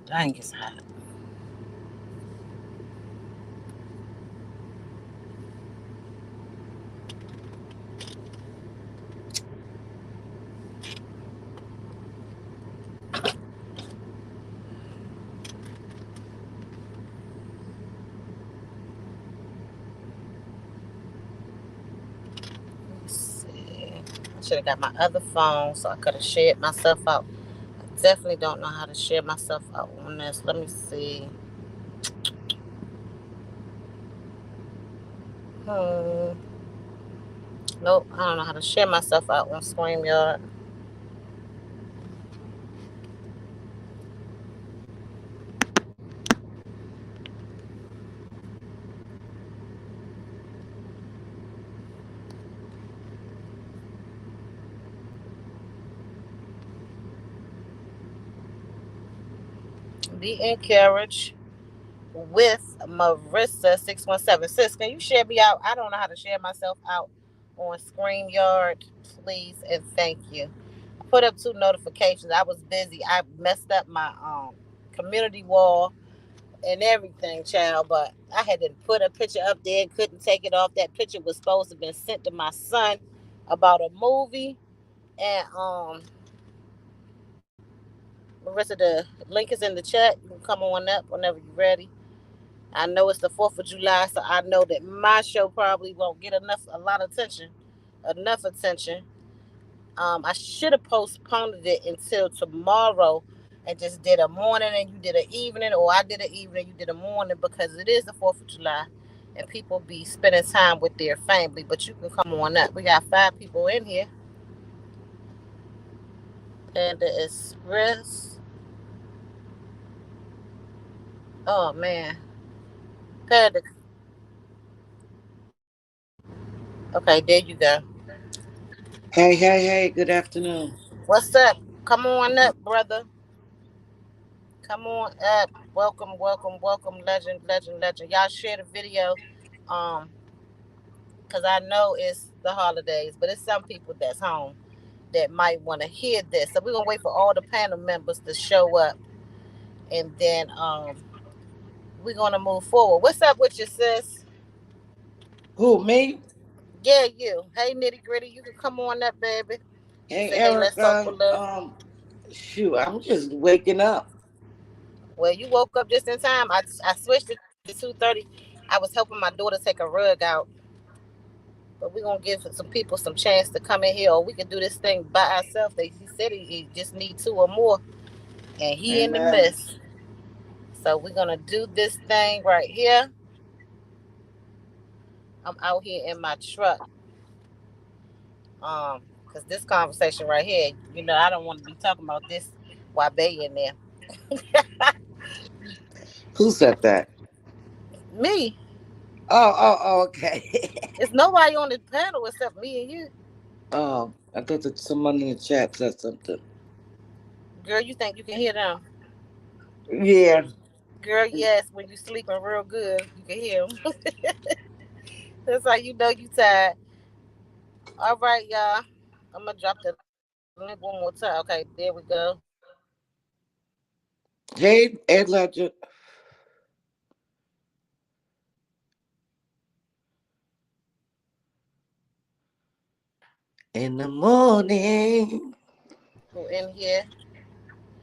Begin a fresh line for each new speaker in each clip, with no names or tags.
Dang, it's hot. Let's see. I should have got my other phone so I could have shared myself out. I definitely don't know how to share myself out on this. Let me see. Hmm. Nope, I don't know how to share myself out on StreamYard. Be encouraged with Marissa 617. Sis, can you share me out? I don't know how to share myself out on StreamYard. Please and thank you. I put up 2 notifications. I was busy. I messed up my community wall and everything, child. But I had to put a picture up there and couldn't take it off. That picture was supposed to have been sent to my son about a movie. And Marissa, the link is in the chat. You can come on up whenever you're ready. I know it's the 4th of July, so I know that my show probably won't get a lot of attention, enough attention. I should have postponed it until tomorrow and just did a morning and you did an evening, or I did an evening, you did a morning, because it is the 4th of July and people be spending time with their family. But you can come on up. We got 5 people in here. Panda Express. Oh, man. Panda. Okay, there you go.
Hey, good afternoon.
What's up? Come on up, brother. Come on up. Welcome, welcome, welcome, legend, legend, legend. Y'all share the video. Um, because I know it's the holidays, but it's some people that's home that might want to hear this. So we're gonna wait for all the panel members to show up, and then we're gonna move forward. What's up with you, sis?
Who, me?
Yeah, you. Hey, nitty gritty, you can come on up, baby. She
Hey,
said, "Hey, let's talk a
Erica.
little."
Shoot, I'm just waking up.
Well, you woke up just in time. I switched it to 2:30. I was helping my daughter take a rug out. But we're gonna give some people some chance to come in here, or we can do this thing by ourselves. He said he just need 2 or more, and he in the
Amen.
midst. So we're gonna do this thing right here. I'm out here in my truck, because this conversation right here, I don't want to be talking about this while Bay in there.
Who said that?
Me,
Okay.
there's nobody on the panel except me and you.
I thought that someone in the chat said something.
Girl, you think you can hear them?
Yeah.
Girl, yes. When you sleeping real good, you can hear them. That's how you know you tired. All right, y'all. I'm gonna drop the link one more time. Okay, there we go.
Hey, Ed Ledger. In the morning.
Who in here?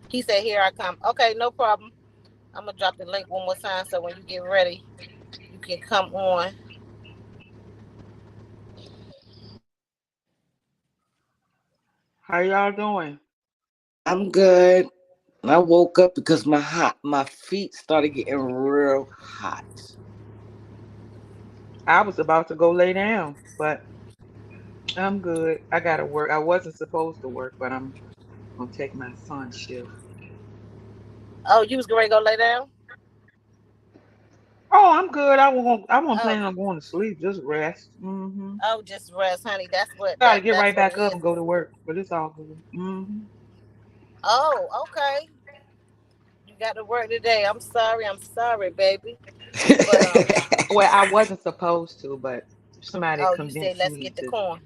He said, "Here I come." Okay, no problem. I'm gonna drop the link one more time so when you get ready, you can come on.
How y'all doing?
I'm good. I woke up because my feet started getting real hot.
I was about to go lay down, but I'm good. I gotta work. I wasn't supposed to work, but I'm gonna take my son's shift.
Oh, you was ready to go lay down?
Oh, I'm good. I won't
Oh,
plan on going to sleep. Just rest. Mm-hmm.
oh, just rest, honey. That's what
Gotta get
that's
right
what it
back up
is.
and go to work, but it's all good. Mm-hmm.
Oh, okay. You got to work today. I'm sorry, baby. But
Well, I wasn't supposed to, but somebody
oh, you said
convinced
let's
me
get the
to
corn.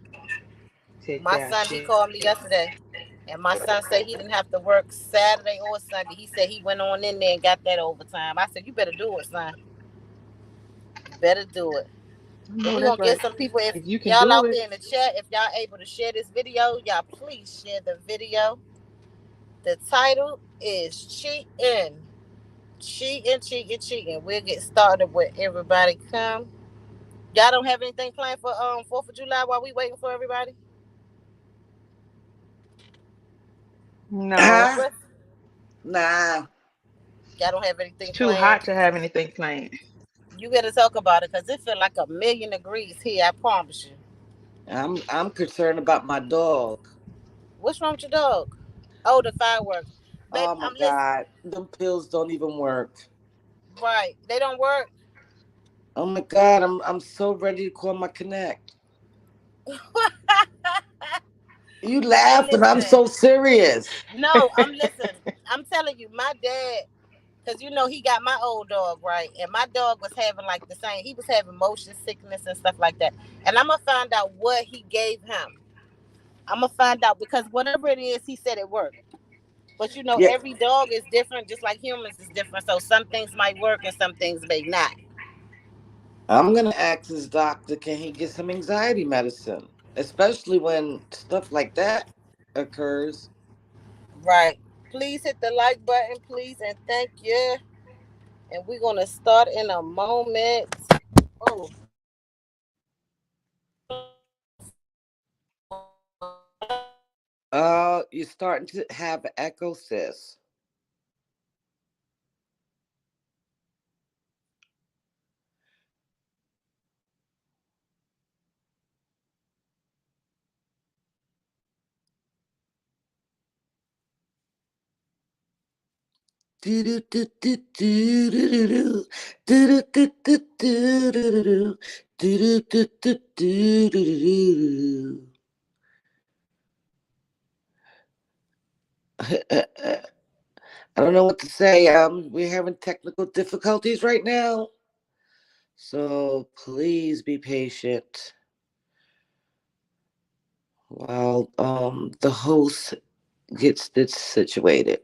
take
My
that
son, he
shift.
called me yesterday. And my son said he didn't have to work Saturday or Sunday. He said he went on in there and got that overtime. I said, you better do it, son. You better do it.
I
But
know
we're
that's
gonna get
right.
some people. If
If you can
y'all
do
out
it,
there in the chat, if y'all able to share this video, y'all please share the video. The title is cheating. Cheating, cheating, cheating. We'll get started with everybody come. Y'all don't have anything planned for 4th of July while we waiting for everybody?
no.
Huh?
Marissa?
Nah.
Y'all don't have
It's
anything
too
planned?
hot to have anything planned.
You gotta talk about it because it feel like 1,000,000 degrees here, I promise you.
I'm concerned about my dog.
What's wrong with your dog? Oh, the fireworks. Baby,
Oh my
I'm listening.
God. Them pills don't even work.
Right. They don't work.
Oh my God. I'm so ready to call my connect. You
Hey,
laughing. I'm
listen.
so serious.
No, I'm listening. I'm telling you, my dad, because you know he got my old dog, right? And my dog was having like the same. He was having motion sickness and stuff like that. And I'm gonna find out what he gave him. I'm gonna find out because whatever it is, he said it worked. But you know,
Yeah.
every dog is different, just like humans is different. So some things might work and some things may not.
I'm gonna ask his doctor, can he get some anxiety medicine? Especially when stuff like that occurs.
Right. Please hit the like button, please, and thank you. And we're gonna start in a moment. Oh,
You're starting to have echo, sis. Do do do do do do do do do do do do do do do do. I don't know what to say. We're having technical difficulties right now, so please be patient while the host gets this situated.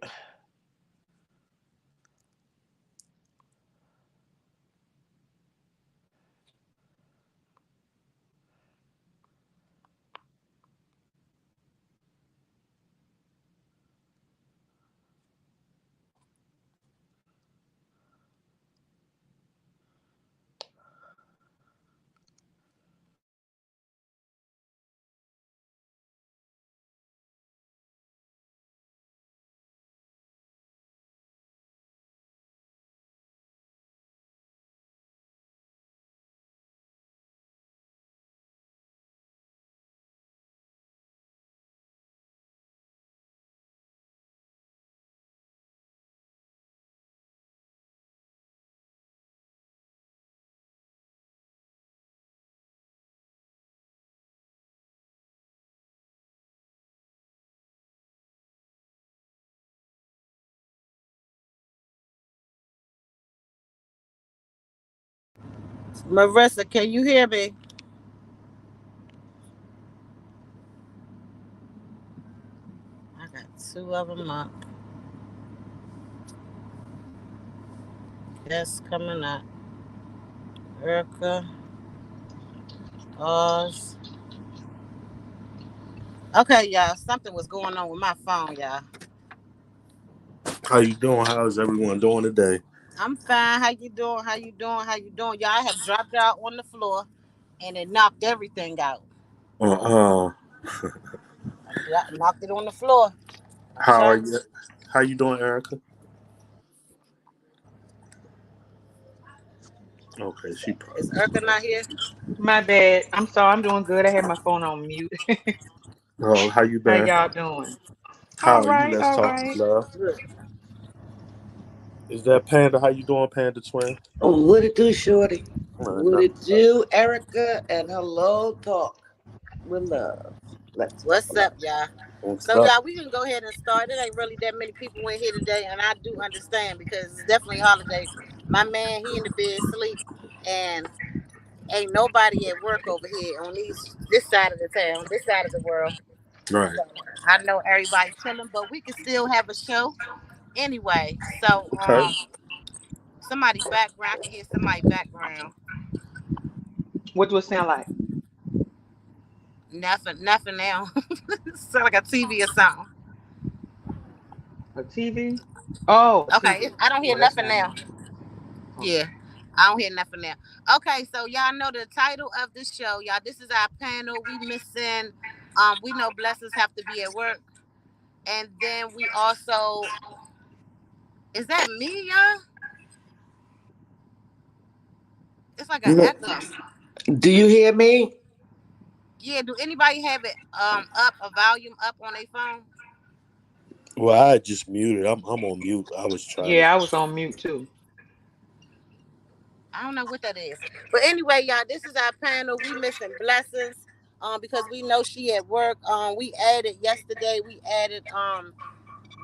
Marissa, can you hear me? I got two of them up. Yes, coming up. Erica, Oz. Okay, y'all. Something was going on with my phone, y'all.
How you doing? How's everyone doing today?
I'm fine. How you doing? How you doing? How you doing? Y'all I have dropped out on the floor, and it knocked everything out.
Uh,
Knocked it on the floor. I'm
how are
trying.
you? How you doing, Erica? Okay, she
Is
probably.
Erica not here?
My bad. I'm sorry. I'm doing good. I had my phone on mute.
Oh, how you
How
been?
y'all doing? All
How are you?
right.
Let's
All
talk,
right.
love.
Good.
Is that Panda? How you doing, Panda Twin?
Oh, what it do, shorty? What
Nothing
it do, Erica? And hello, talk with love. Let's talk
What's
with love.
up, y'all?
What's
So,
up?
y'all, we can go ahead and start. It ain't really that many people in here today, and I do understand because it's definitely a holiday. My man, he in the bed sleep, and ain't nobody at work over here on this side of the town, this side of the world.
Right.
So I know everybody chilling, but we can still have a show anyway. So
Okay.
somebody background, I can hear somebody background.
What do it sound like?
Nothing now. Sound like a TV or something.
A TV? Oh, a
Okay,
TV.
I don't hear
Well, that's
nothing
not
now.
me.
Yeah,
Okay.
I don't hear nothing now. Okay, so y'all know the title of the show, y'all. This is our panel. We missing. We know blessings have to be at work, and then we also is that me, y'all? It's like an
No,
echo.
do you hear me?
Yeah. Do anybody have it up a volume up on their phone?
Well, I just muted. I'm on mute. I was trying to.
Yeah, I was on mute too.
I don't know what that is. But anyway, y'all, this is our panel. We missing blessings. Because we know she at work. We added yesterday. We added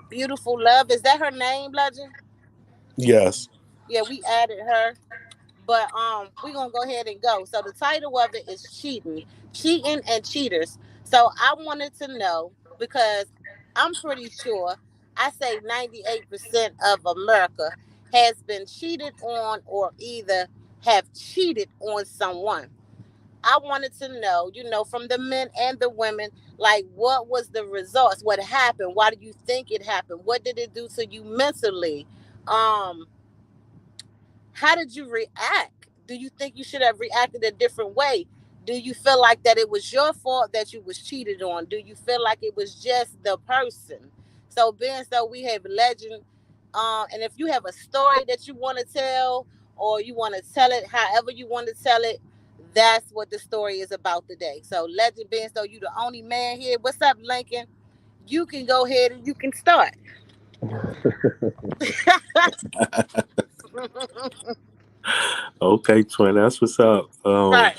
beautiful love. Is that her name, Legend?
Yes.
Yeah, we added her. But we're gonna go ahead and go. So the title of it is cheating, cheating and cheaters. So I wanted to know because I'm pretty sure I say 98% of America has been cheated on or either have cheated on someone. I wanted to know, from the men and the women, like what was the results? What happened? Why do you think it happened? What did it do to you mentally? Um, how did you react? Do you think you should have reacted a different way? Do you feel like that it was your fault that you was cheated on? Do you feel like it was just the person? So being so we have Legend, and if you have a story that you want to tell or you want to tell it however you want to tell it, that's what the story is about today. So Legend, being so you the only man here. What's up, Lincoln? You can go ahead and you can start.
Okay, twin. That's what's up.
Right.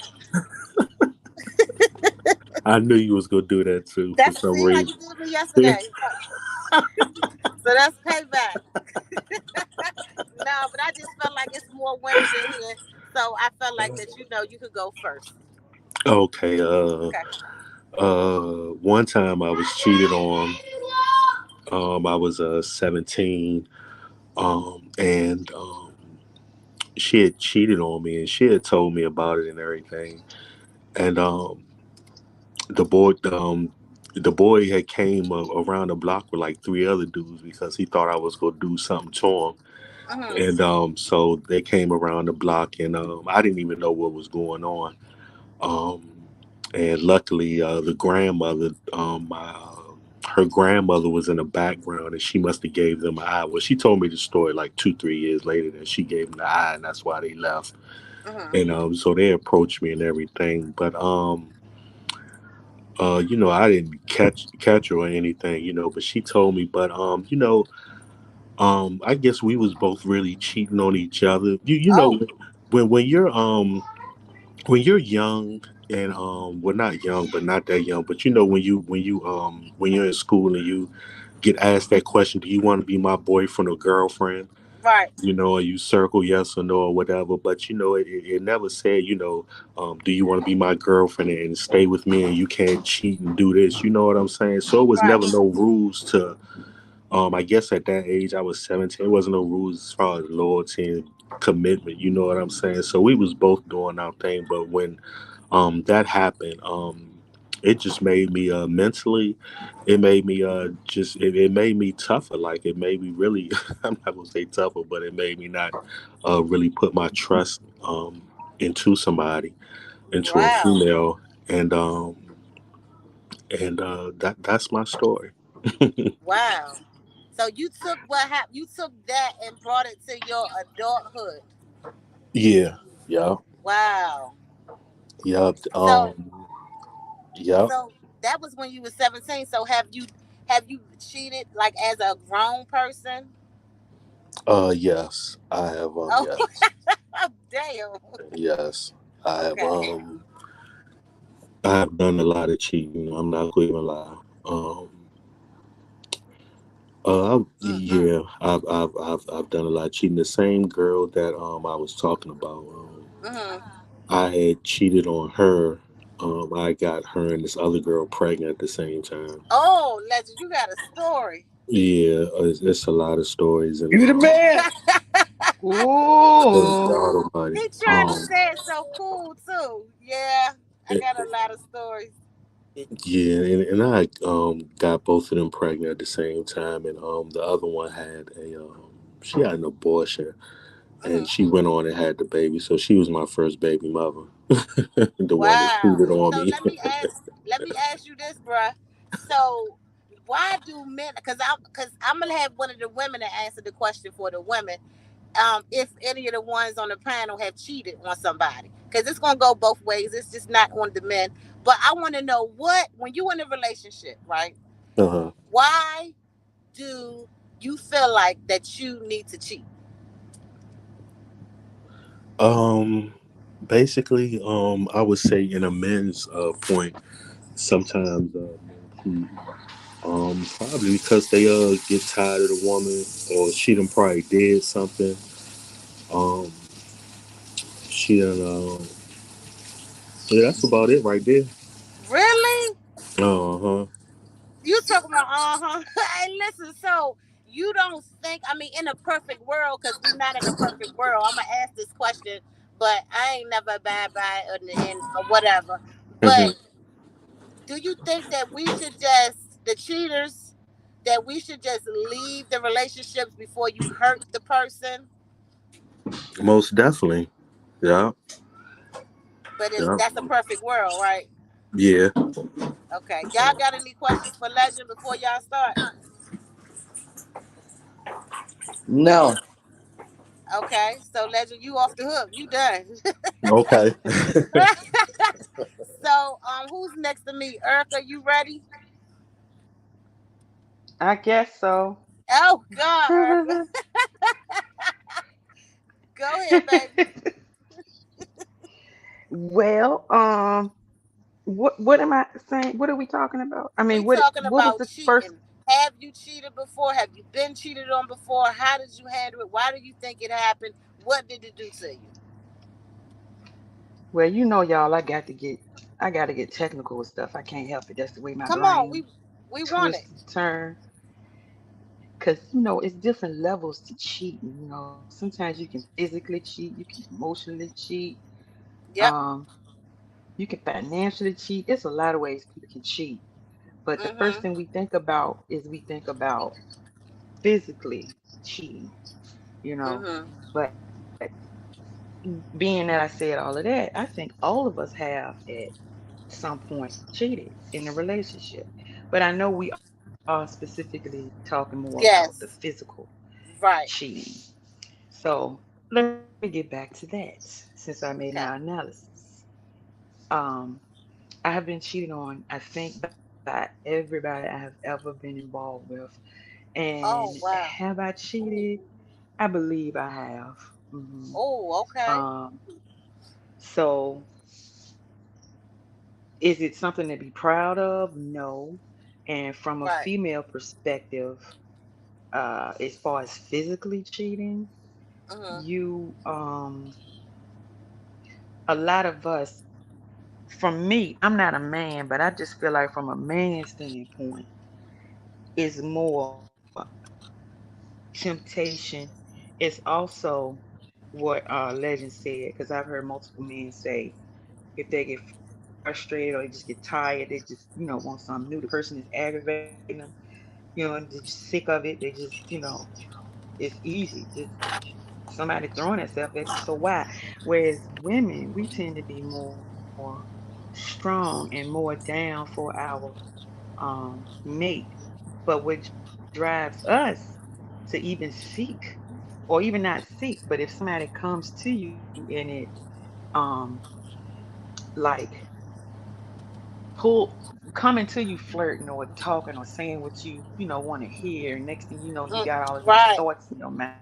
I knew you was gonna do that too for
That's
some
see how
reason.
you did me yesterday. So that's payback. No, but I just felt like it's more women in here. So I felt like that you could go first.
Okay.
Okay.
One time I was cheated on. I was 17. And she had cheated on me, and she had told me about it and everything. And the boy, the boy had came around the block with like three other dudes because he thought I was gonna do something to him.
Mhm.
And so they came around the block, and I didn't even know what was going on. Um, and luckily, the grandmother, her grandmother was in the background, and she must have gave them an eye. Well, she told me the story like 2, 3 years later that she gave them the eye, and that's why they left.
Mhm.
And so they approached me and everything, but I didn't catch her or anything, but she told me, but I guess we was both really cheating on each other.
Oh.
When you're young and well, not young but not that young, but when you're in school and you get asked that question, do you want to be my boyfriend or girlfriend?
Right.
Or you circle yes or no or whatever, but it never said, do you want to be my girlfriend and stay with me and you can't cheat and do this, you know what I'm saying? So it was
Right.
never no rules to I guess at that age I was 17. There wasn't no rules as far as loyalty and commitment. You know what I'm saying? So we was both doing our thing. But when that happened, it just made me mentally. It made me just. It made me tougher. Like it made me really. I'm not gonna say tougher, but it made me not really put my trust into somebody, into a
Wow.
female, and that's my story.
Wow. So you took what happened. You took that and brought it to your adulthood.
Yeah. Yeah.
Wow.
Yep.
So
Yep.
so that was when you were 17. So have you cheated like as a grown person?
Yes, I have.
Oh,
Yes,
damn.
yes, I have.
Okay.
I have done a lot of cheating. I'm not going to even lie.
Mm-mm.
Yeah, I've done a lot of cheating. The same girl that I was talking about.
Mhm.
I had cheated on her. I got her and this other girl pregnant at the same time.
Oh, Legend, you got a story.
Yeah, it's a lot of stories and
You the man.
good
Ooh.
God Almighty.
He trying to say it so cool too. Yeah, I
It-
got a lot of stories.
yeah, and I got both of them pregnant at the same time, and the other one had a she had an abortion, and
Hmm.
she went on and had the baby. So she was my first baby mother, the one that
Wow.
cheated on
So
me.
let me ask you this, bruh. So why do men? Because I'm gonna have one of the women to answer the question for the women. If any of the ones on the panel have cheated on somebody, because it's gonna go both ways. It's just not on the men. But I want to know what when you in a relationship, right?
Uh-huh.
Why do you feel like that you need to cheat?
Um, basically, I would say in a men's point, sometimes men cheat. Probably because they get tired of the woman, or she done probably did something. Um, she done. Yeah, that's about it right there.
Really?
Uh huh.
You talking about Hey, listen. So you don't think? I mean, in a perfect world, because we're not in a perfect world. I'm gonna ask this question, but I ain't never bad by it or whatever.
Hmm.
But do you think that we should just the cheaters that we should just leave the relationships before you hurt the person?
Most definitely. Yeah.
But
Yeah.
that's a perfect world, right?
Yeah.
Okay. Y'all got any questions for Legend before y'all start?
No.
Okay. So Legend, you off the hook. You done.
Okay.
So who's next to me? Erica, you ready?
I guess so.
Oh God, Erica. Go ahead, baby.
Well, what am I saying? What are we talking about? I
We
mean,
talking
what was
about
the first?
cheating. Have you cheated before? Have you been cheated on before? How did you handle it? Why do you think it happened? What did it do to you?
Well, y'all, I got to get technical with stuff. I can't help it. That's the way my
Come on,
brain
we want it.
twists and turns. Because it's different levels to cheating. Sometimes you can physically cheat, you can emotionally cheat,
Yep.
um, you can financially cheat. It's a lot of ways people can cheat. But the first
Mhm.
thing we think about is we think about physically cheating, you know.
Mhm.
But being that I said all of that, I think all of us have at some point cheated in a relationship. But I know we are specifically talking more about the
Yes.
physical
Right.
cheating. So let me get back to that since I made my
Okay.
analysis. Um, I have been cheated on, I think, by everybody I have ever been involved with. And
Oh wow.
have I cheated? I believe I have.
Oh okay.
So is it something to be proud of? No. And from a
Right.
female perspective, as far as physically cheating,
Mhm.
you a lot of us, from me, I'm not a man, but I just feel like from a man's standpoint, is more temptation. It's also what Legend said, because I've heard multiple men say if they get frustrated or they just get tired, they just, want something new. The person is aggravating them, they're just sick of it. They just, it's easy. Just somebody throwing itself at you. So why? Whereas women, we tend to be more strong and more down for our mate. But what drives us to even seek, or even not seek, but if somebody comes to you and it um like pull coming to you flirting or talking or saying what you want to hear, and next thing you know you
Mm,
got all of these
right.
thoughts in your mind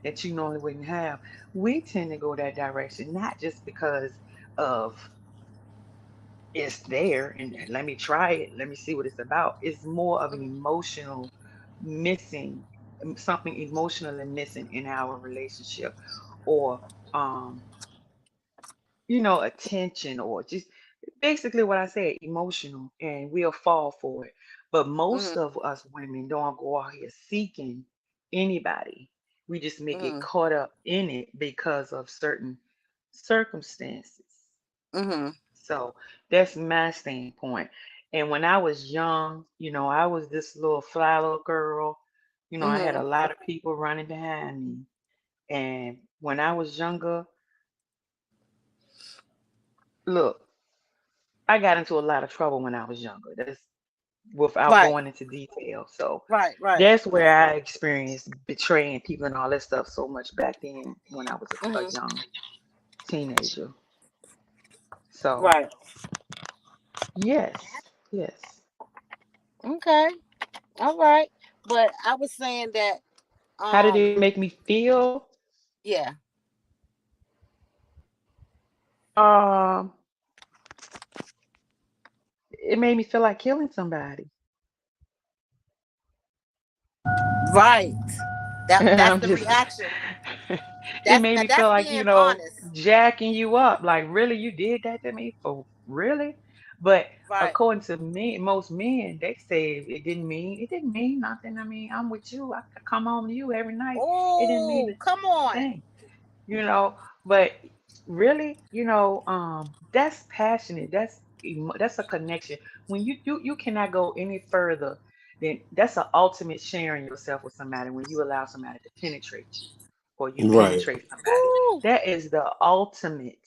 that you normally wouldn't have. We tend to go that direction, not just because of it's there and let me try it, let me see what it's about. It's more of an
Mhm.
emotional missing, something emotionally missing in our relationship, or um attention, or just basically what I said, emotional, and we'll fall for it. But most
Mm-hmm.
of us women don't go out here seeking anybody. We just may get
Mm-hmm.
caught up in it because of certain circumstances.
Mm-hmm.
So that's my standpoint. And when I was young, I was this little fly little girl. I had
Mm-hmm.
a lot of people running behind me. And when I was younger, look, I got into a lot of trouble when I was younger. That's without
Right.
going into detail. So
Right. Right.
that's where I experienced betraying people and all that stuff so much back then when I was a
Mm-hmm.
young teenager. So
Right.
yes, yes.
Okay. All right. But I was saying that
How did
um
it make me feel?
yeah.
Um, it made me feel like killing somebody.
Right. That's
I'm
the
just
reaction.
it
That's
made
now
me feel
that's
like,
being honest.
jacking you up. Like, really, you did that to me? For really? But
Right.
according to me, most men, they say it didn't mean nothing. I mean, I'm with you. I could come home to you every night. It didn't mean
Oh,
a
come on.
thing, But really, that's passionate. That's a connection. When you cannot go any further than that's an ultimate sharing yourself with somebody when you allow somebody to penetrate you or you
Right.
penetrate somebody.
Woo.
That is the ultimate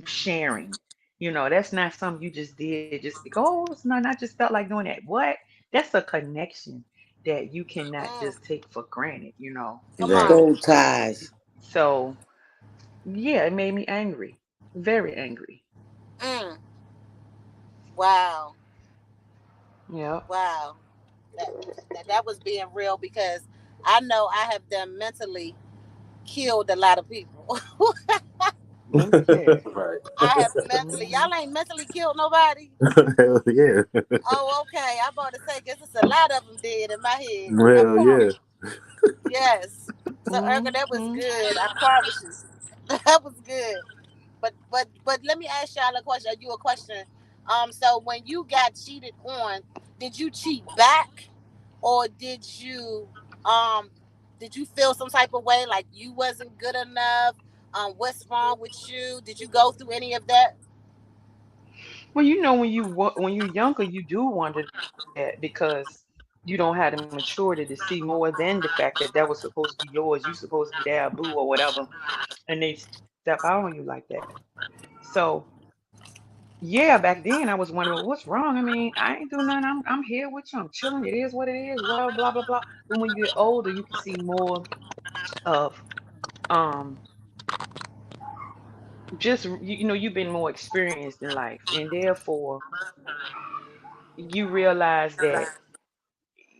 sharing. That's not something you just did just because, oh, it's not, I just felt like doing that. What? That's a connection that you cannot
Mm,
just take for granted.
come
Right.
on.
Soul ties.
So yeah, it made me angry. Very angry.
Mm, wow.
Yeah.
Wow. That was being real because I know I have done mentally killed a lot of people.
Look here.
Right.
I have mentally,
Hmm.
y'all ain't mentally killed nobody.
Hell yeah.
Oh, okay. I'm about to say, guess it's a lot of them dead in my head. I
Well, yeah.
promise. Yes. So, Erga, that was
Hmm.
good. I promise you. That was good. But let me ask y'all a question. You a question. So when you got cheated on, did you cheat back, or um did you feel some type of way like you wasn't good enough? What's wrong with you? Did you go through any of that?
Well, when you're younger, you do wonder that because you don't have the maturity to see more than the fact that that was supposed to be yours. You supposed to be their boo or whatever, and they step out on you like that. So yeah, back then I was wondering what's wrong. I mean, I ain't doing nothing. I'm here with you. I'm chilling. It is what it is. Whatever. Blah blah blah. But when you get older, you can see more of um just you've been more experienced in life and therefore you realize that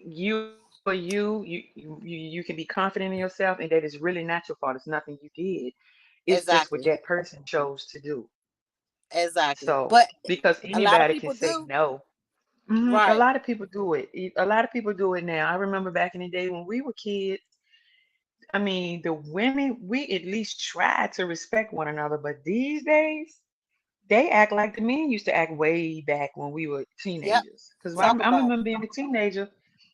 you can be confident in yourself and that it's really not your fault. It's nothing you did. It's just what
Exactly.
that person chose to do.
Exactly.
So
But
because
a lot of
anybody can
people
say
do.
no. A
Right.
lot of people do it. A lot of people do it now. I remember back in the day when we were kids. I mean, the women, we at least tried to respect one another, but these days they act like the men used to act way back when we were
Yep.
teenagers. Because I,
Talk
I
about
remember being a teenager,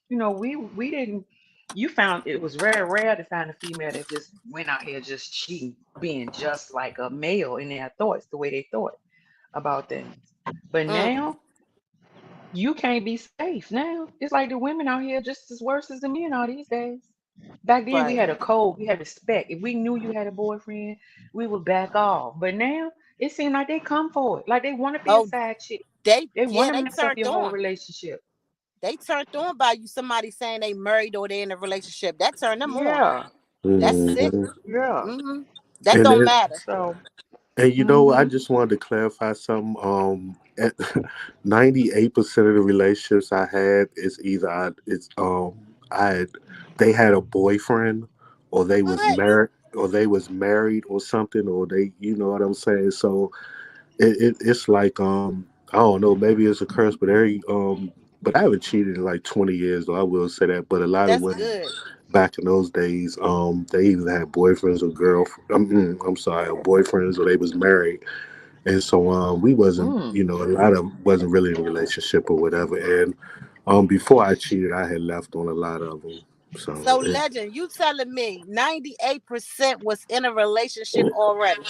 we didn't. You found it was very rare to find a female that just went out here just cheating, being just like a male in their thoughts, the way they thought about things. But
it. Mm,
now you can't be safe. Now it's like the women out here just as worse as the men are these days. Back then we
right.
had a code, we had respect. If we knew you had a boyfriend, we would back off. But now it seems like they come for it. Like they want to be a
Oh,
side chick.
they
They want
yeah,
to
they
mess up
turned
your whole
on.
relationship.
They turned on by you somebody saying they married or they in a relationship. That turned them on.
Yeah.
That's it.
Hmm.
Yeah.
Hmm. That
And
don't
it,
matter.
So
and I
hmm
just wanted to clarify something. 98% of the relationships I had is either I had they had a boyfriend or they was
What?
married or something, or they, you know what I'm saying. So it's like I don't know, maybe it's a curse, but but I haven't cheated in like 20 years, though I will say that. But a lot of
That's
women
good.
back in those days, they either had boyfriends or I'm sorry, or boyfriends, or they was married, And so we wasn't,
Mm.
a lot of wasn't really in a relationship or whatever. And before I cheated, I had left on a lot of them.
So,
So
Legend, you telling me 98% was in a relationship already?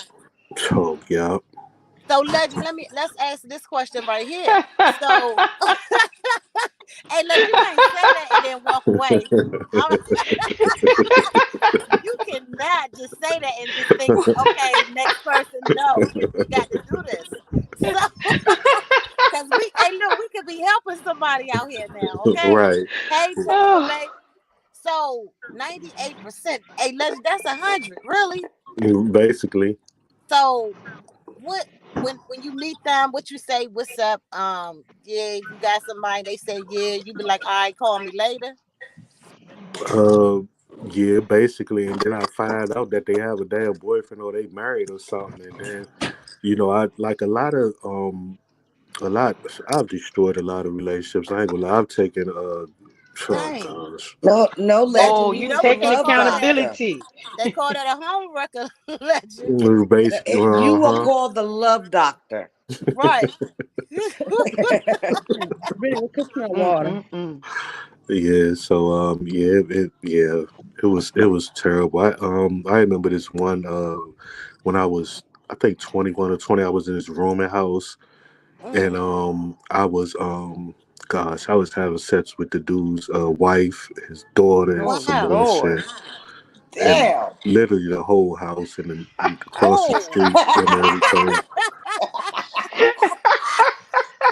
so yeah.
So, Legend, let's ask this question right here. So, hey, Legend, you can't say that and then walk away. I'm, you cannot just say that and just think, okay, next person. No, we got to do this. So, because hey, look, we could be helping somebody out here now, okay?
Right.
Hey, Jennifer,
Oh,
baby. So 98%. Hey, Legend, that's 100, really.
Basically.
So what when you meet them, what you say, what's up? Yeah, if you got somebody, they say yeah, you be like, all right, call me later.
Uh, yeah, basically, and then I find out that they have a damn boyfriend or they married or something, and then I like a lot. I've destroyed a lot of relationships. I ain't gonna lie. I've taken oh
Dang.
gosh,
No,
oh,
Legend.
You
You
you
know
was a
what
taking
they
love
call that?
doctor.
accountability.
They call that a home wrecker. Legend.
basically,
You are
huh?
called the love doctor.
Right.
Bring a coconut water.
Mm-mm-mm.
Yeah. So it was terrible. I remember this one when I was I think 21 or 20. I was in this rooming house. And
Mm.
I was gosh, I was having sex with the dude's wife, his daughter, and
Oh
some
Wow.
more
Lord.
shit, and
Damn.
literally the whole house and then across the
Oh.
street and everything.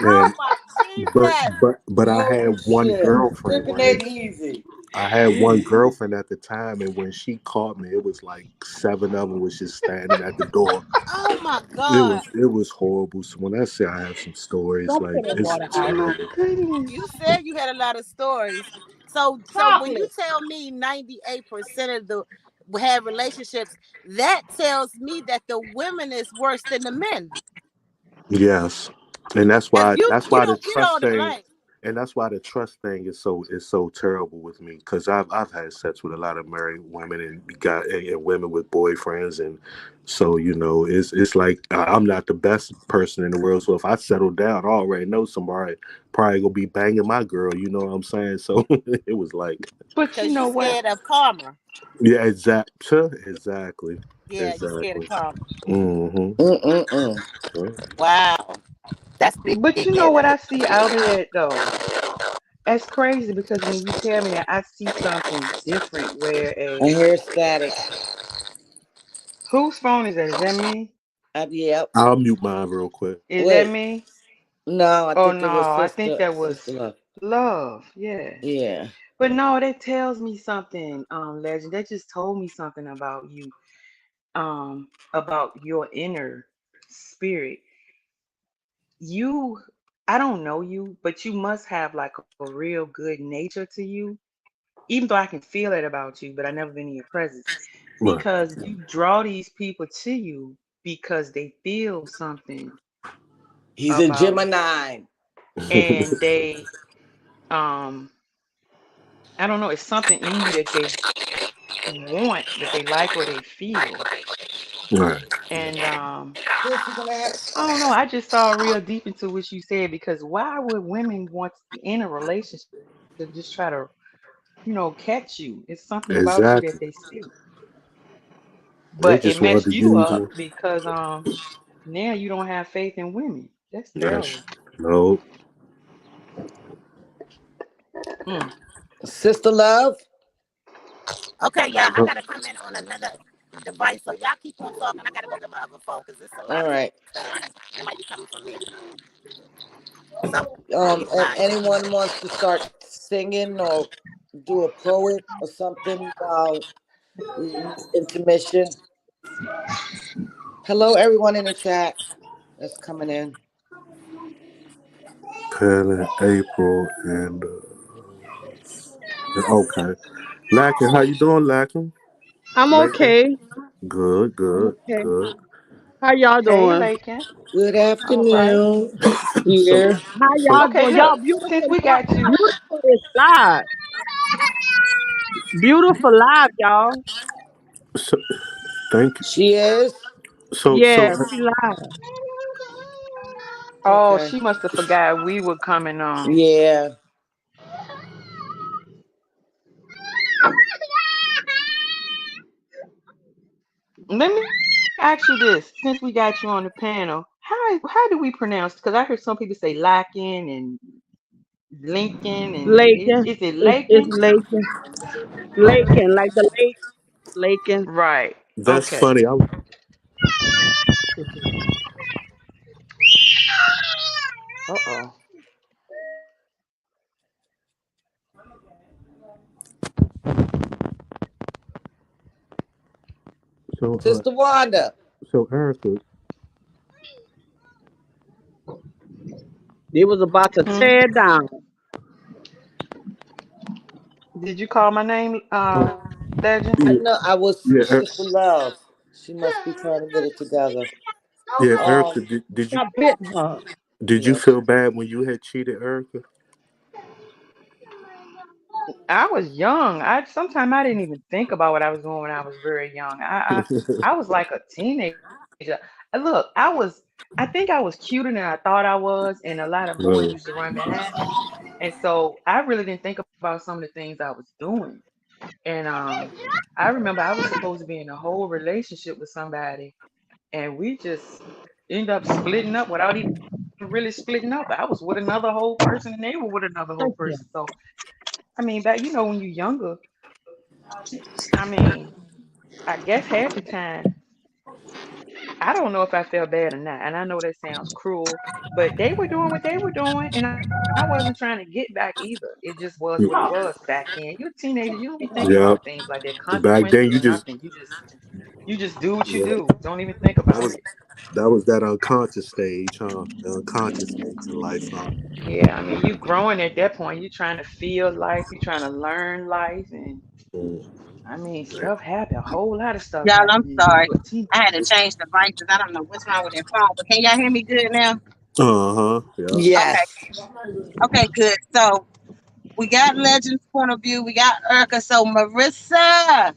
Oh
And
my
but
Jesus.
but I
Oh
had one
shit.
girlfriend,
Sipping
right?
ain't easy.
I had one girlfriend at the time, and when she caught me, it was like seven of them was just standing at the door.
Oh my
It
God.
was it was horrible. So when I say I have some stories,
Don't
like
put in
it's
water
Oh
ice.
my
terrible.
You
goodness.
said you had a lot of stories. So when you
Chocolate.
tell me 98% of the have relationships, that tells me that the women is worse than the men.
Yes, and that's
Cause
why
you
that's
you
why the
don't get all
trust
the
thing,
blame.
is so terrible with me because I've had sex with a lot of married women and women with boyfriends, and so it's like I'm not the best person in the world. So if I settle down, I already know somebody probably gonna be banging my girl. You know what I'm saying? So it was like,
But you
Cause you
know what?
scared of karma.
yeah, exactly,
Yeah, you scared of
exactly.
karma.
Mm-hmm.
Mm-mm-mm.
Wow. That's big
But you know what
headed.
I see out of that though? That's crazy because when you tell me that, I see something different.
I
Whereas,
hear static.
whose phone is that? Is that me?
Yep.
I'll mute mine real quick.
Is that
Wait.
me?
No, I
Oh
think
no,
it was
I think
sister.
that
Sister
was
love.
love. Yeah.
Yeah.
But no, that tells me something, Legend. That just told me something about your inner spirit. You, I don't know you, but you must have like a real good nature to you. Even though I can feel it about you, but I never been in your presence
Right.
because you draw these people to you because they feel something
He's a
about you,
Gemini.
and they, um, I don't know, it's something in you that they want, that they like or they feel.
Right.
And
Sis, you're gonna have.
I don't know, I just saw real deep into what you said because why would women want to be in a relationship just try to, catch you? It's something about you that
Exactly.
they see.
They
But it
just wanted
messed
to
you
use
up
me.
because now you don't have faith in women. That's
That's
terrible.
no.
Mm.
Sister love.
Okay, y'all, I
Uh,
gotta come in on another device. So y'all keep on talking. I gotta go get my other phone because it's a lot
All
of
right.
it might be coming from me. So I'll be quiet.
Anyone wants to start singing or do a poet or something while we use intermission? Hello, everyone in the chat that's coming in.
Pele, April, and okay. Lacking, how you doing, Lacking?
I'm
Lakin?
okay.
Good,
I'm
good,
okay.
good.
How y'all
Hey,
doing?
Lakin.
Good
All right.
afternoon.
So,
Here. How
so,
y'all
Okay,
doing?
look,
Y'all
since
beautiful.
we got you,
Beautiful is live. Beautiful live, y'all.
so thank you.
She is.
So,
Yeah, she live.
Oh,
Okay.
she must have forgot we were coming on.
Yeah.
Let me ask you this, since we got you on the panel, how do we pronounce? Because I heard some people say Lakin and Lincoln, and
Lakin.
is it
It's
Lakin?
Lakin. Lakin, like the lake. Lakin.
Right.
That's
Okay.
funny.
Uh oh.
So,
Sister Wanda.
so Erica,
They was about to
Hmm.
tear down.
Did you call my name,
um,
Legend?
I
yeah,
know I was
yeah,
Sister Love. She must be trying to get it together.
yeah, Erica,
Um,
I bit her.
did you
yeah.
feel bad when you had cheated, Erica?
I was young. I sometimes I didn't even think about what I was doing when I was very young. I was like a teenager. Look, I think I was cuter than I thought I was, and a lot of boys
Right.
used to run behind me. And so I really didn't think about some of the things I was doing. And I remember I was supposed to be in a whole relationship with somebody, and we just ended up splitting up without even really splitting up. I was with another whole person, and they were with another whole
Thank you.
person. So I mean, back when you're younger, I mean, I guess half the time, I don't know if I felt bad or not. And I know that sounds cruel, but they were doing what they were doing, and I wasn't trying to get back either. It just was what it was back then. You're a teenager, you don't be thinking
Yeah.
about things like that,
Back then,
consequences or
you just
nothing. You just do what you
yeah.
do. Don't even think
That
about
was
it.
that unconscious stage, huh? The unconscious stage in life, huh?
Yeah, I mean, you growing at that point. You're trying to feel life. You're trying to learn life, and
Mm.
I mean, stuff happen. A whole lot of stuff
Y'all, I'm
happens when
sorry.
you're a
I had to
teenager.
change devices. I don't know what's wrong with that phone, but can y'all hear me good now?
Uh huh. Yeah.
Okay.
Yes.
Okay, good. So we got Legend's point of view. We got Urka. So Marissa.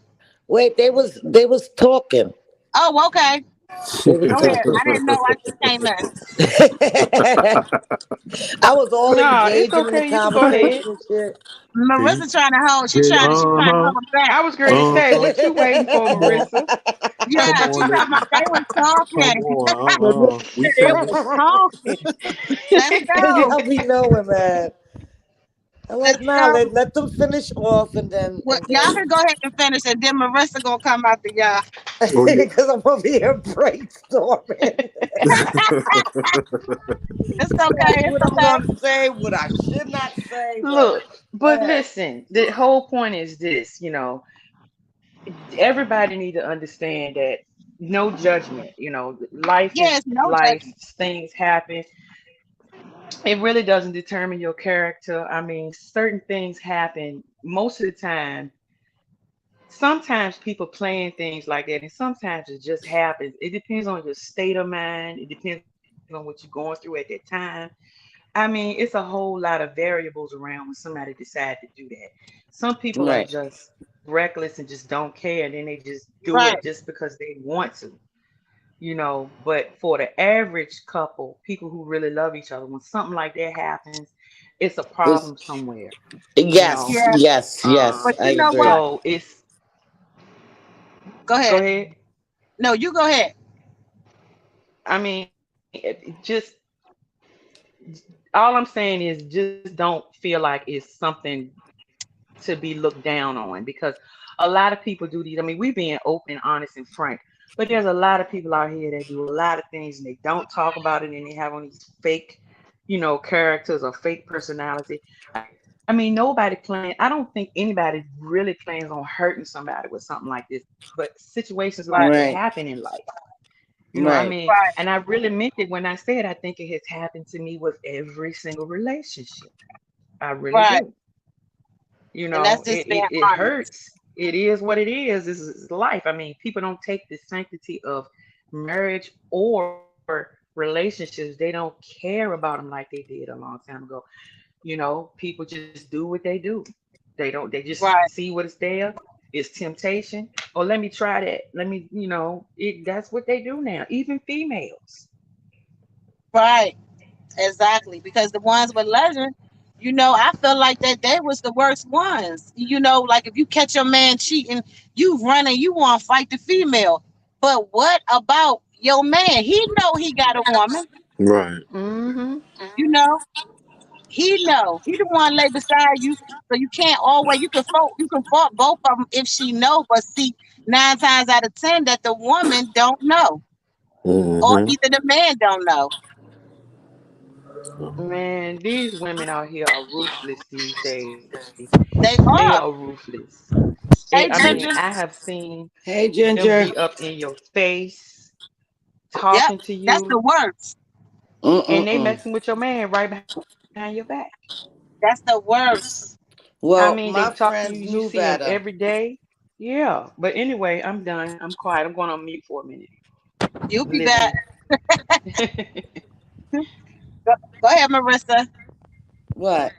Wait, they was talking.
Oh, okay.
They was
Go ahead.
talking.
I didn't know. I just came in.
I was all
No, it's
engaging in the
okay. You can go ahead.
conversation and shit.
See,
Marissa trying to hold. She
yeah.
trying to. She
Uh
trying to
huh.
hold back.
I was going to
Uh
say,
huh.
what you waiting for,
Come on,
Marissa?
Yeah,
come
she
on,
talking about they was
come
talking.
on. We
It
finna.
was talking.
Let's go.
Y'all be knowing, man. I'm
Let's
like, nah,
go.
let them finish off and then
Well, y'all can go ahead and finish, and then Marissa gonna come after y'all.
Oh yeah.
because I'm over here brainstorming.
It's
Like
okay. It's
what I'm
okay.
gonna say, what I should not say, but
Look,
go
but
ahead.
listen, the whole point is this, everybody need to understand that no judgment, life is
Yes, no
life,
judgment.
things happen. It really doesn't determine your character. I mean, certain things happen most of the time. Sometimes people plan things like that, and sometimes it just happens. It depends on your state of mind. It depends on what you're going through at that time. I mean, it's a whole lot of variables around when somebody decide to do that. Some people are
Right.
just reckless and just don't care, and then they just do
Right.
it just because they want to. But for the average couple, people who really love each other, when something like that happens, it's a
It's
problem somewhere, you know.
yes,
Yeah.
yes, yes.
But
Um,
I
you know
agree.
what?
so it's
Go
go
ahead.
ahead.
No, you go ahead.
I mean, just all I'm saying is just don't feel like it's something to be looked down on because a lot of people do these. I mean, we being open, honest, and frank, but there's a lot of people out here that do a lot of things and they don't talk about it and they have on these fake, characters or fake personality. I mean, nobody plan. I don't think anybody really plans on hurting somebody with something like this, but situations like
Right.
that
Right,
happen in life. I
right.
mean,
Right.
and I really meant it when I said I think it has happened to me with every single relationship. I really
Right.
do.
And that's
It,
just being
it, it
honest.
hurts. It is what it is. This is life. I mean, people don't take the sanctity of marriage or relationships. They don't care about them like they did a long time ago. People just do what they do. They just
Right.
see what is there. It's temptation. Oh, let me try that. Let me, that's what they do now. Even females.
Right. Exactly, because the ones with legend, I feel like that they was the worst ones. Like if you catch your man cheating, you run and you want to fight the female. But what about your man? He know he got a woman.
Right.
Mm-hmm.
You know, he the one lay beside you. So you can't always you can fault both of them if she know. But see, 9 times out of 10 that the woman don't know, or
Mm-hmm.
either the man don't know.
Man, these women out here are ruthless these days.
They
They are
are.
ruthless. I
Hey,
mean,
Ginger.
I have seen
Hey,
them
Ginger.
be up in your face,
Yep,
talking to
that's the
you,
worst.
and they
Mm-mm-mm.
messing with your man right behind your back.
That's the worst.
I
Well,
mean, they
my
talk to you,
friends
you
knew
see them
better.
every day. Yeah. But anyway, I'm done. I'm quiet. I'm going on mute for a minute.
You'll
I'm
be back.
listening.
Go ahead, Marissa.
What?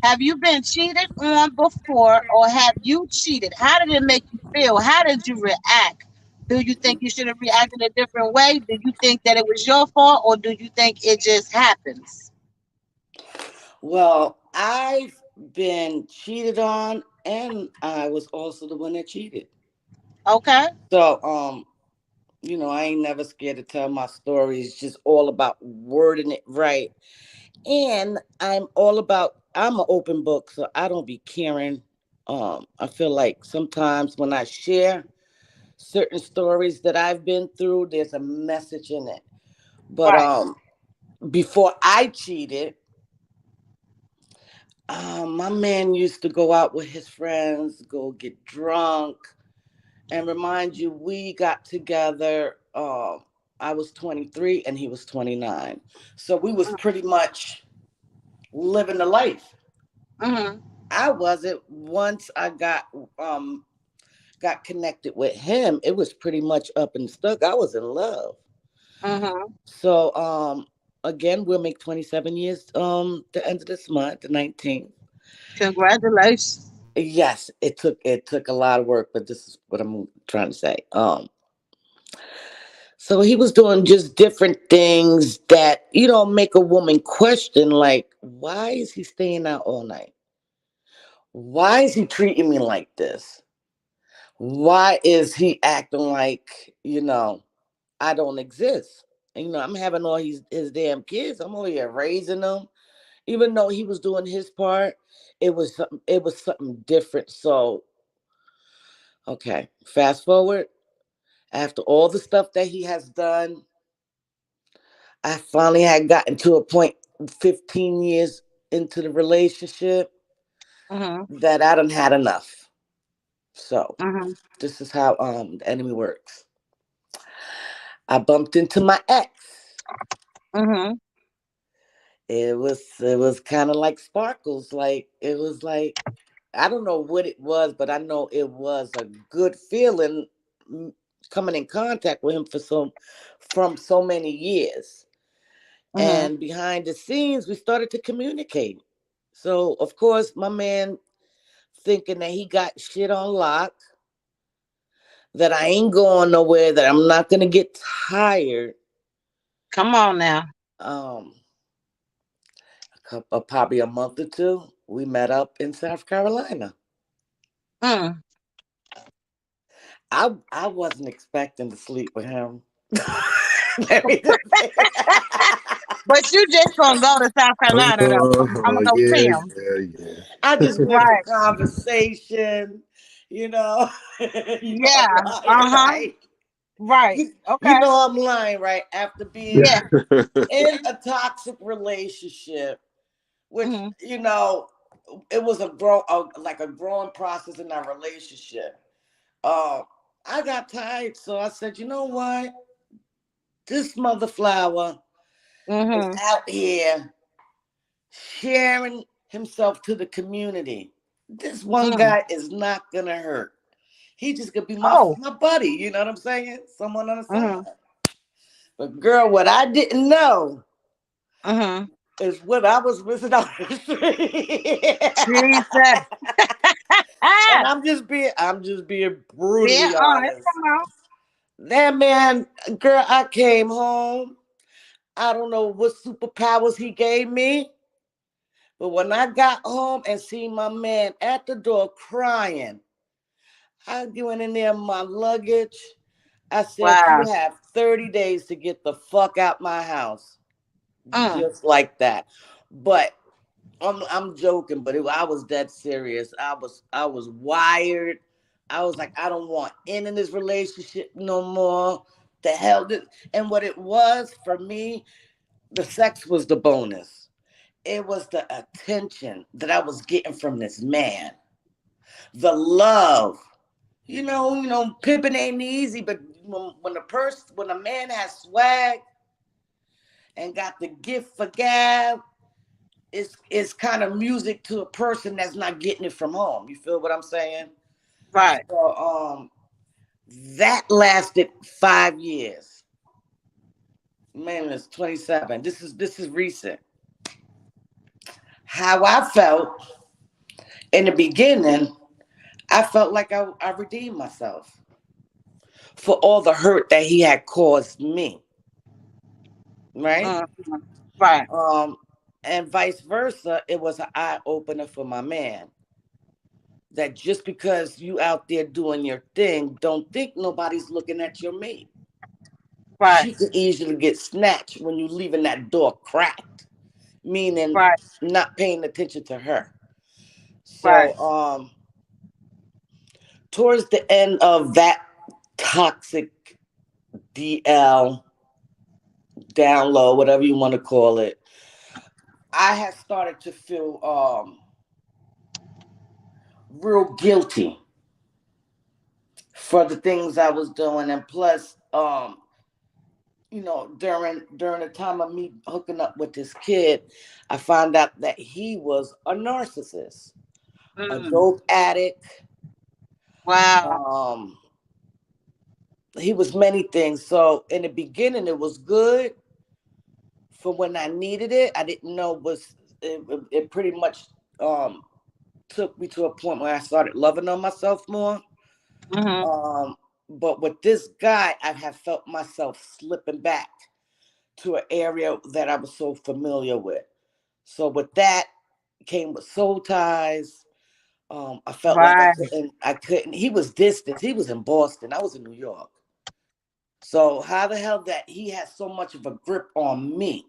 Have you been cheated on before, or have you cheated? How did it make you feel? How did you react? Do you think you should have reacted a different way? Do you think that it was your fault, or do you think it just happens?
Well, I've been cheated on, and I was also the one that cheated.
Okay.
So, I ain't never scared to tell my story. It's just all about wording it right. And I'm an open book, so I don't be caring. I feel like sometimes when I share certain stories that I've been through, there's a message in it. But
Right.
before I cheated, my man used to go out with his friends, go get drunk, and remind you, we got together. I was 23 and he was 29, so we was pretty much living the life.
Mm-hmm.
I wasn't. Once I got connected with him, it was pretty much up and stuck. I was in love.
Mm-hmm.
So again, we'll make 27 years the end of this month, the 19th.
Congratulations.
Yes, it took a lot of work, but this is what I'm trying to say. So he was doing just different things that, make a woman question, like, why is he staying out all night? Why is he treating me like this? Why is he acting like, I don't exist? And, I'm having all his damn kids. I'm over here raising them. Even though he was doing his part, it was something different. So, okay, fast forward. After all the stuff that he has done, I finally had gotten to a point 15 years into the relationship
Mm-hmm.
that I done had enough. So
Mm-hmm.
this is how the enemy works. I bumped into my ex.
Mm-hmm.
It was kind of like sparkles. Like it was like, I don't know what it was, but I know it was a good feeling, mm, coming in contact with him from so many years.
Mm-hmm.
And behind the scenes, we started to communicate. So of course, my man, thinking that he got shit on lock, that I ain't going nowhere, that I'm not gonna get tired.
Come on now.
Um, probably a month or two, we met up in South Carolina.
Mm.
I wasn't expecting to sleep with him. Let me just say.
But you just gonna go to South Carolina though. I'm gonna go see
Yeah,
him.
yeah, yeah.
I just went for
Right.
conversation, you know.
Yeah.
I'm lying,
Uh-huh.
right?
Right.
You
Okay.
know I'm lying, right? After being
Yeah.
in a toxic relationship, which,
Mm-hmm.
it was like a growing process in our relationship. Uh, I got tired, so I said, you know what? This mother flower is
Mm-hmm.
out here sharing himself to the community. This one
Mm.
guy is not gonna hurt. He just gonna be my
Oh.
my buddy. You know what I'm saying? Someone on the
Mm-hmm.
side. But girl, what I didn't know
Mm-hmm.
is what I was missing on the street.
Jesus.
And
Ah.
I'm just being
Yeah.
brutally
All right.
honest.
Come on.
That man, girl, I came home. I don't know what superpowers he gave me, but when I got home and seen my man at the door crying, I went in there, my luggage. I said,
Wow.
you have 30 days to get the fuck out my house.
Mm.
Just like that. But I'm joking, but I was dead serious. I was wired. I was like, I don't want in this relationship no more. The hell did, and what it was for me, the sex was the bonus. It was the attention that I was getting from this man. The love. Pimping ain't easy, but when a man has swag and got the gift for gab, it's kind of music to a person that's not getting it from home. You feel what I'm saying?
Right.
So that lasted 5 years. Man, it's 27. This is recent. How I felt in the beginning, I felt like I redeemed myself for all the hurt that he had caused me. Right?
Mhm. Right.
Um, and vice versa, it was an eye opener for my man. That just because you out there doing your thing, don't think nobody's looking at your mate.
Right.
She could easily get snatched when you leaving that door cracked, meaning
Right.
not paying attention to her.
Right.
So towards the end of that toxic DL, down low, whatever you want to call it, I had started to feel real guilty for the things I was doing, and plus, during the time of me hooking up with this kid, I found out that he was a narcissist, a
Mm.
dope addict.
Wow.
Um, he was many things. So in the beginning, it was good for when I needed it. I didn't know it pretty much um took me to a point where I started loving on myself more.
Mhm.
Um, but with this guy, I have felt myself slipping back to an area that I was so familiar with. So with that came with soul ties. I felt like I
Right.
couldn't. I couldn't. He was distant. He was in Boston. I was in New York. So how the hell that he had so much of a grip on me?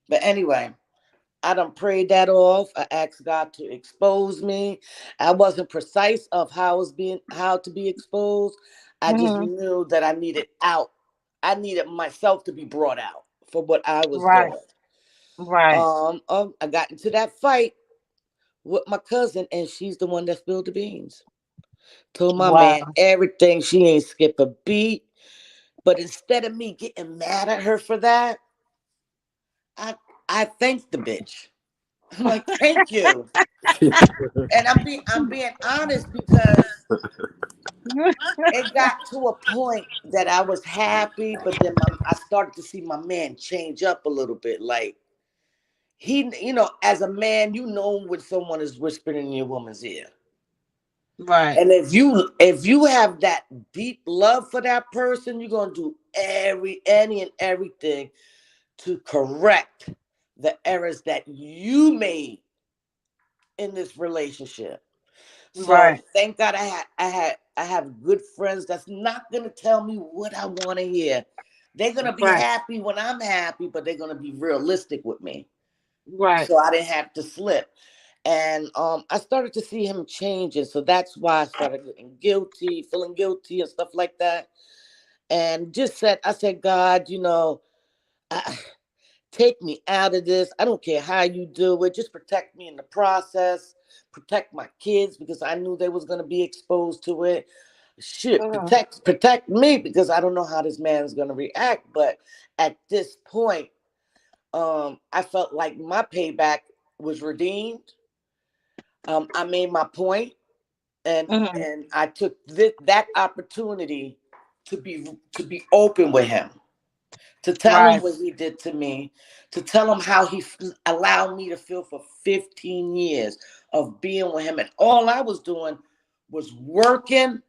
But anyway, I done prayed that off. I asked God to expose me. I wasn't precise of how to be exposed. I just
Mhm.
knew that I needed out. I needed myself to be brought out for what I was
Right.
doing.
Right.
I got into that fight with my cousin, and she's the one that spilled the beans. Told my man
Wow.
everything. She ain't skip a beat. But instead of me getting mad at her for that, I I thanked the bitch. I'm like, thank you. And I'm being honest because it got to a point that I was happy, but then I started to see my man change up a little bit. Like as a man, when someone is whispering in your woman's ear.
Right.
And if you have that deep love for that person, you're gonna do any and everything to correct the errors that you made in this relationship. So
Right.
thank God I have good friends that's not gonna tell me what I want to hear. They're gonna be
Right.
happy when I'm happy, but they're gonna be realistic with me.
Right.
So I didn't have to slip. And I started to see him changing. So that's why I started getting guilty, feeling guilty and stuff like that. And I said, God, I, take me out of this. I don't care how you do it. Just protect me in the process. Protect my kids because I knew they was gonna be exposed to it. Shit,
Mhm.
protect me because I don't know how this man is gonna react. But at this point, I felt like my payback was redeemed. I made my point, and
Mhm.
and I took that opportunity to be open with him, to tell him
Right.
what he did to me, to tell him how he allowed me to feel for 15 years of being with him. And all I was doing was working,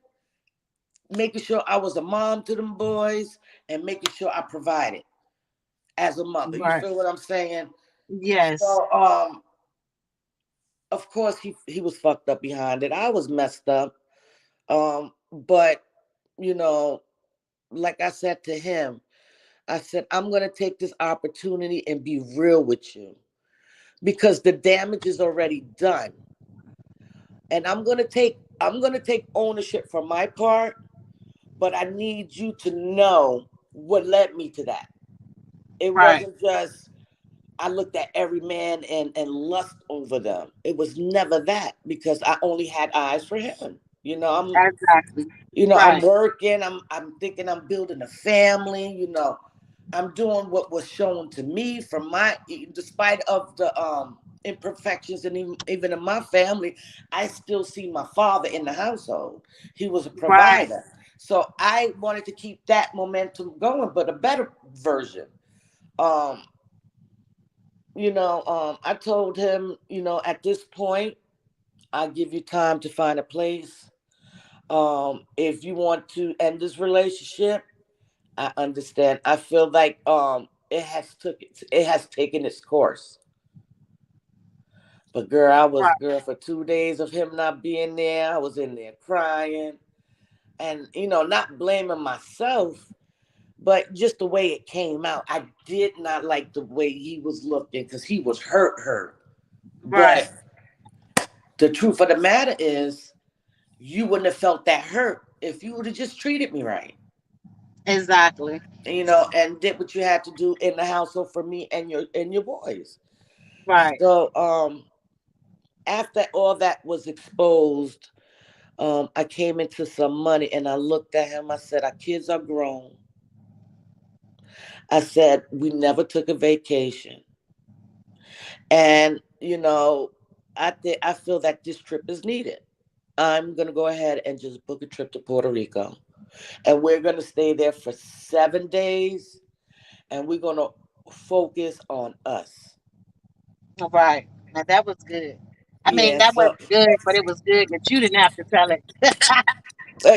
making sure I was a mom to them boys, and making sure I provided. as a mother. You
Right.
feel what I'm saying?
Yes.
So of course he was fucked up behind it. I was messed up. But you know, like I said to him, I said, I'm gonna take this opportunity and be real with you because the damage is already done. And I'm gonna take ownership for my part, but I need you to know what led me to that. It
Right.
wasn't just I looked at every man and lust over them. It was never that because I only had eyes for him.
Exactly.
I'm
Right.
working, I'm thinking I'm building a family, I'm doing what was shown to me from despite of the imperfections and even in my family, I still see my father in the household. He was a
Right.
provider. So I wanted to keep that momentum going, but a better version. Um, I told him, at this point, I'll give you time to find a place. If you want to end this relationship, I understand. I feel like it has taken its course. But girl, I was
Right.
girl for 2 days of him not being there. I was in there crying and not blaming myself, but just the way it came out. I did not like the way he was looking because he was hurt.
Right.
But the truth of the matter is, you wouldn't have felt that hurt if you would have just treated me right.
Exactly.
And did what you had to do in the household for me and your boys.
Right.
So after all that was exposed, I came into some money and I looked at him. I said, our kids are grown. I said, we never took a vacation. And, I feel that this trip is needed. I'm going to go ahead and just book a trip to Puerto Rico. And we're going to stay there for 7 days. And we're going to focus on us.
Right. Now that was good. I mean,
Yeah,
that
so
wasn't good, but it was good that you didn't have to tell it.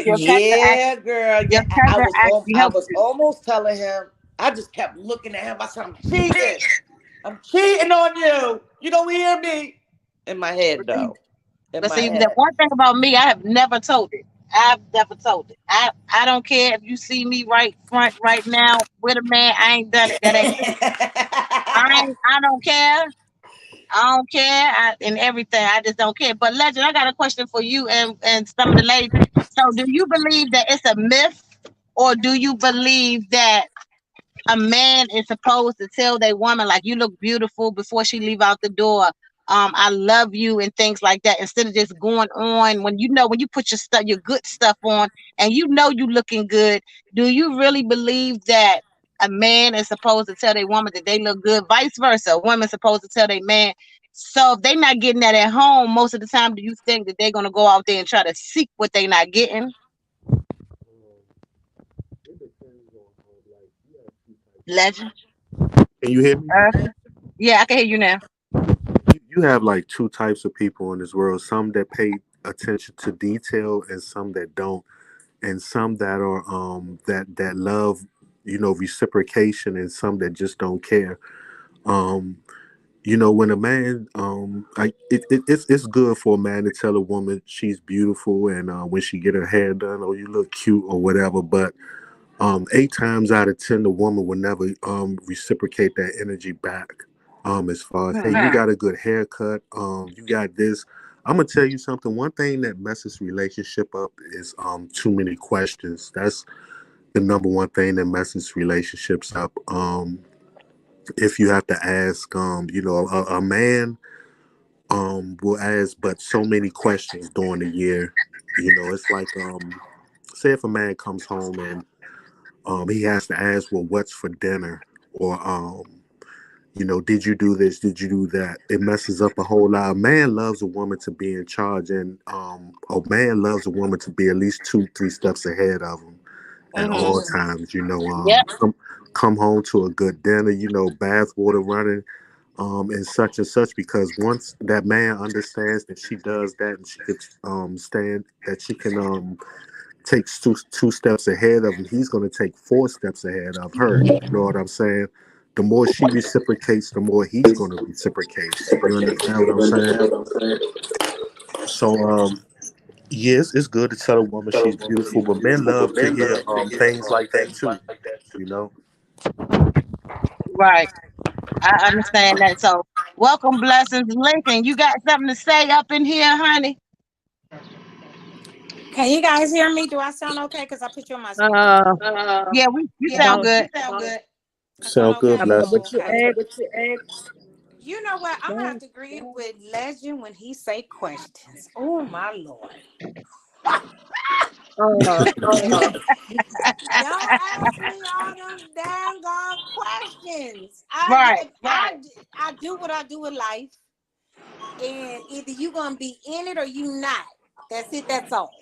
Your cousin act
yeah, girl.
your
Yeah,
cousin actually
I
helped
was
you.
almost telling him. I just kept looking at him. I said, I'm cheating. I'm cheating on you. You don't hear me. In my head,
But see,
though. In
but
my
see, the
head.
one thing about me, I have never told it. I've never told it. I don't care if you see me right front right now with a man. I ain't done it. That ain't me. I don't care. I don't care. And everything. I just don't care. But Legend, I got a question for you and some of the ladies. So, do you believe that it's a myth, or do you believe that a man is supposed to tell their woman like you look beautiful before she leave out the door? I love you and things like that, instead of just going on when you put your good stuff on and you looking good. Do you really believe that a man is supposed to tell their woman that they look good, vice versa? A woman's supposed to tell their man. So if they not getting that at home, most of the time, do you think that they're gonna go out there and try to seek what they not getting?
It depends on like you have two types of
Legend.
people. Can you hear me?
Yeah, I can hear you now.
You have like two types of people in this world. Some that pay attention to detail, and some that don't, and some that are that love, reciprocation, and some that just don't care. Um, when a man it's good for a man to tell a woman she's beautiful, and when she get her hair done, or you look cute or whatever, but 8 times out of 10 the woman will never reciprocate that energy back. As far as, hey, you got a good haircut, you got this. I'm gonna tell you something. One thing that messes relationship up is too many questions. That's the number one thing that messes relationships up. If you have to ask, a man will ask but so many questions during the year. It's like, say if a man comes home and he has to ask, well, what's for dinner, or did you do this, did you do that? It messes up a whole lot. A man loves a woman to be in charge, and a man loves a woman to be at least 2 3 steps ahead of him at
Hmm.
all times.
Yep.
Come home to a good dinner, bath water running, and such, because once that man understands that she does that, and she could stand that she can take two steps ahead of him, he's going to take 4 steps ahead of her. You know what I'm saying? the more she reciprocates, the more he's going to reciprocate. You understand what I'm saying? So, yes, it's good to tell a woman she's beautiful, but men love to hear things like that too. You know.
Right. I understand that. So, welcome, blessings, Lincoln. You got something to say up in here, honey?
Can you guys hear me? Do I sound okay? Because I put you on my speaker.
Uh,
Yeah, you sound
Yeah,
good.
you sound good. I sound
Sound good,
okay?
what
Oh,
blessings.
you
okay.
ask?
You know what? I'm gonna have to agree with Legend when he say questions. Oh my Lord.
Uh,
Don't ask me all them dang gone questions.
Right.
I do what I do in life, and either you gonna be in it or you not. That's it. That's all.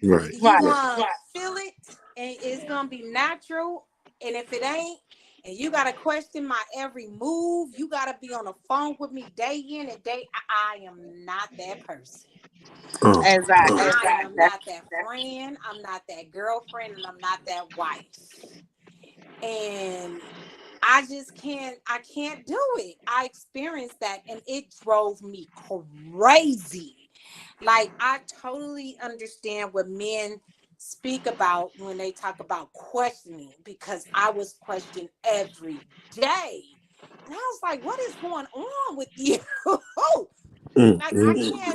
Right.
Either you
Right.
gonna feel it and it's gonna be natural, and if it ain't, and you gotta question my every move, you gotta be on the phone with me day in and day. I am not that person.
Exactly.
I am not that friend. I'm not that girlfriend, and I'm not that wife. And I just can't. I can't do it. I experienced that, and it drove me crazy. Like, I totally understand what men speak about when they talk about questioning, because I was questioned every day. And I was like, what is going on with you? Like,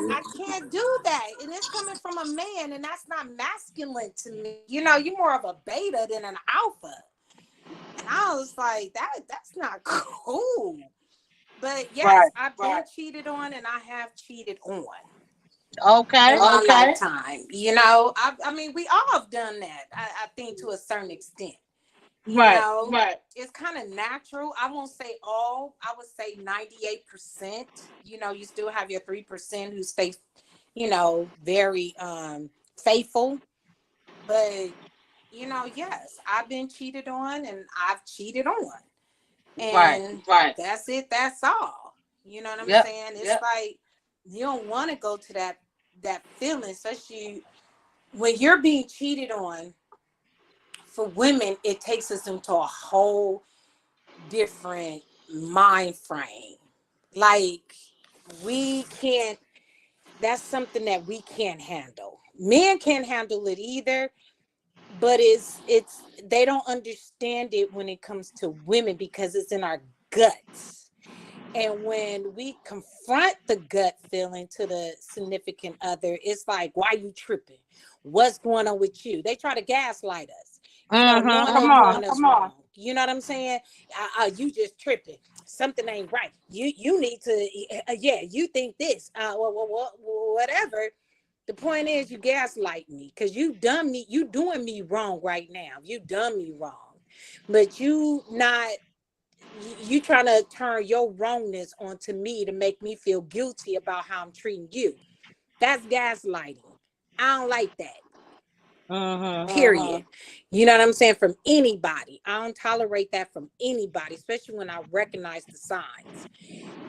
I can't do that. And it's coming from a man, and that's not masculine to me. You know, you're more of a beta than an alpha. And I was like, that's not cool. But yes,
Right.
I've been cheated on, and I have cheated on
Okay.
in my lifetime. You know, I mean, we all have done that. I think to a certain extent. You
Right.
know, it's kind of natural. I won't say all. I would say 98%. You know, you still have your 3% who stay, you know, very faithful. But you know, yes, I've been cheated on, and I've cheated on,
Right.
and that's it. That's all. You know what I'm
Yep.
saying? It's like you don't want to go to that feeling, especially when you're being cheated on. For women, it takes us into a whole different mind frame. Like, we can't. That's something that we can't handle. Men can't handle it either, but it's they don't understand it when it comes to women, because it's in our guts. And when we confront the gut feeling to the significant other, it's like, why you tripping? What's going on with you? They try to gaslight us, you know, knowing
Come
they
on.
doing us wrong. You know what I'm saying? You just tripping. Something ain't right. You need to, yeah, you think this, whatever. The point is, you gaslight me because you done me. You doing me wrong right now. You done me wrong, but you trying to turn your wrongness onto me to make me feel guilty about how I'm treating you. That's gaslighting. I don't like that. Period. You know what I'm saying? From anybody. I don't tolerate that from anybody, especially when I recognize the signs.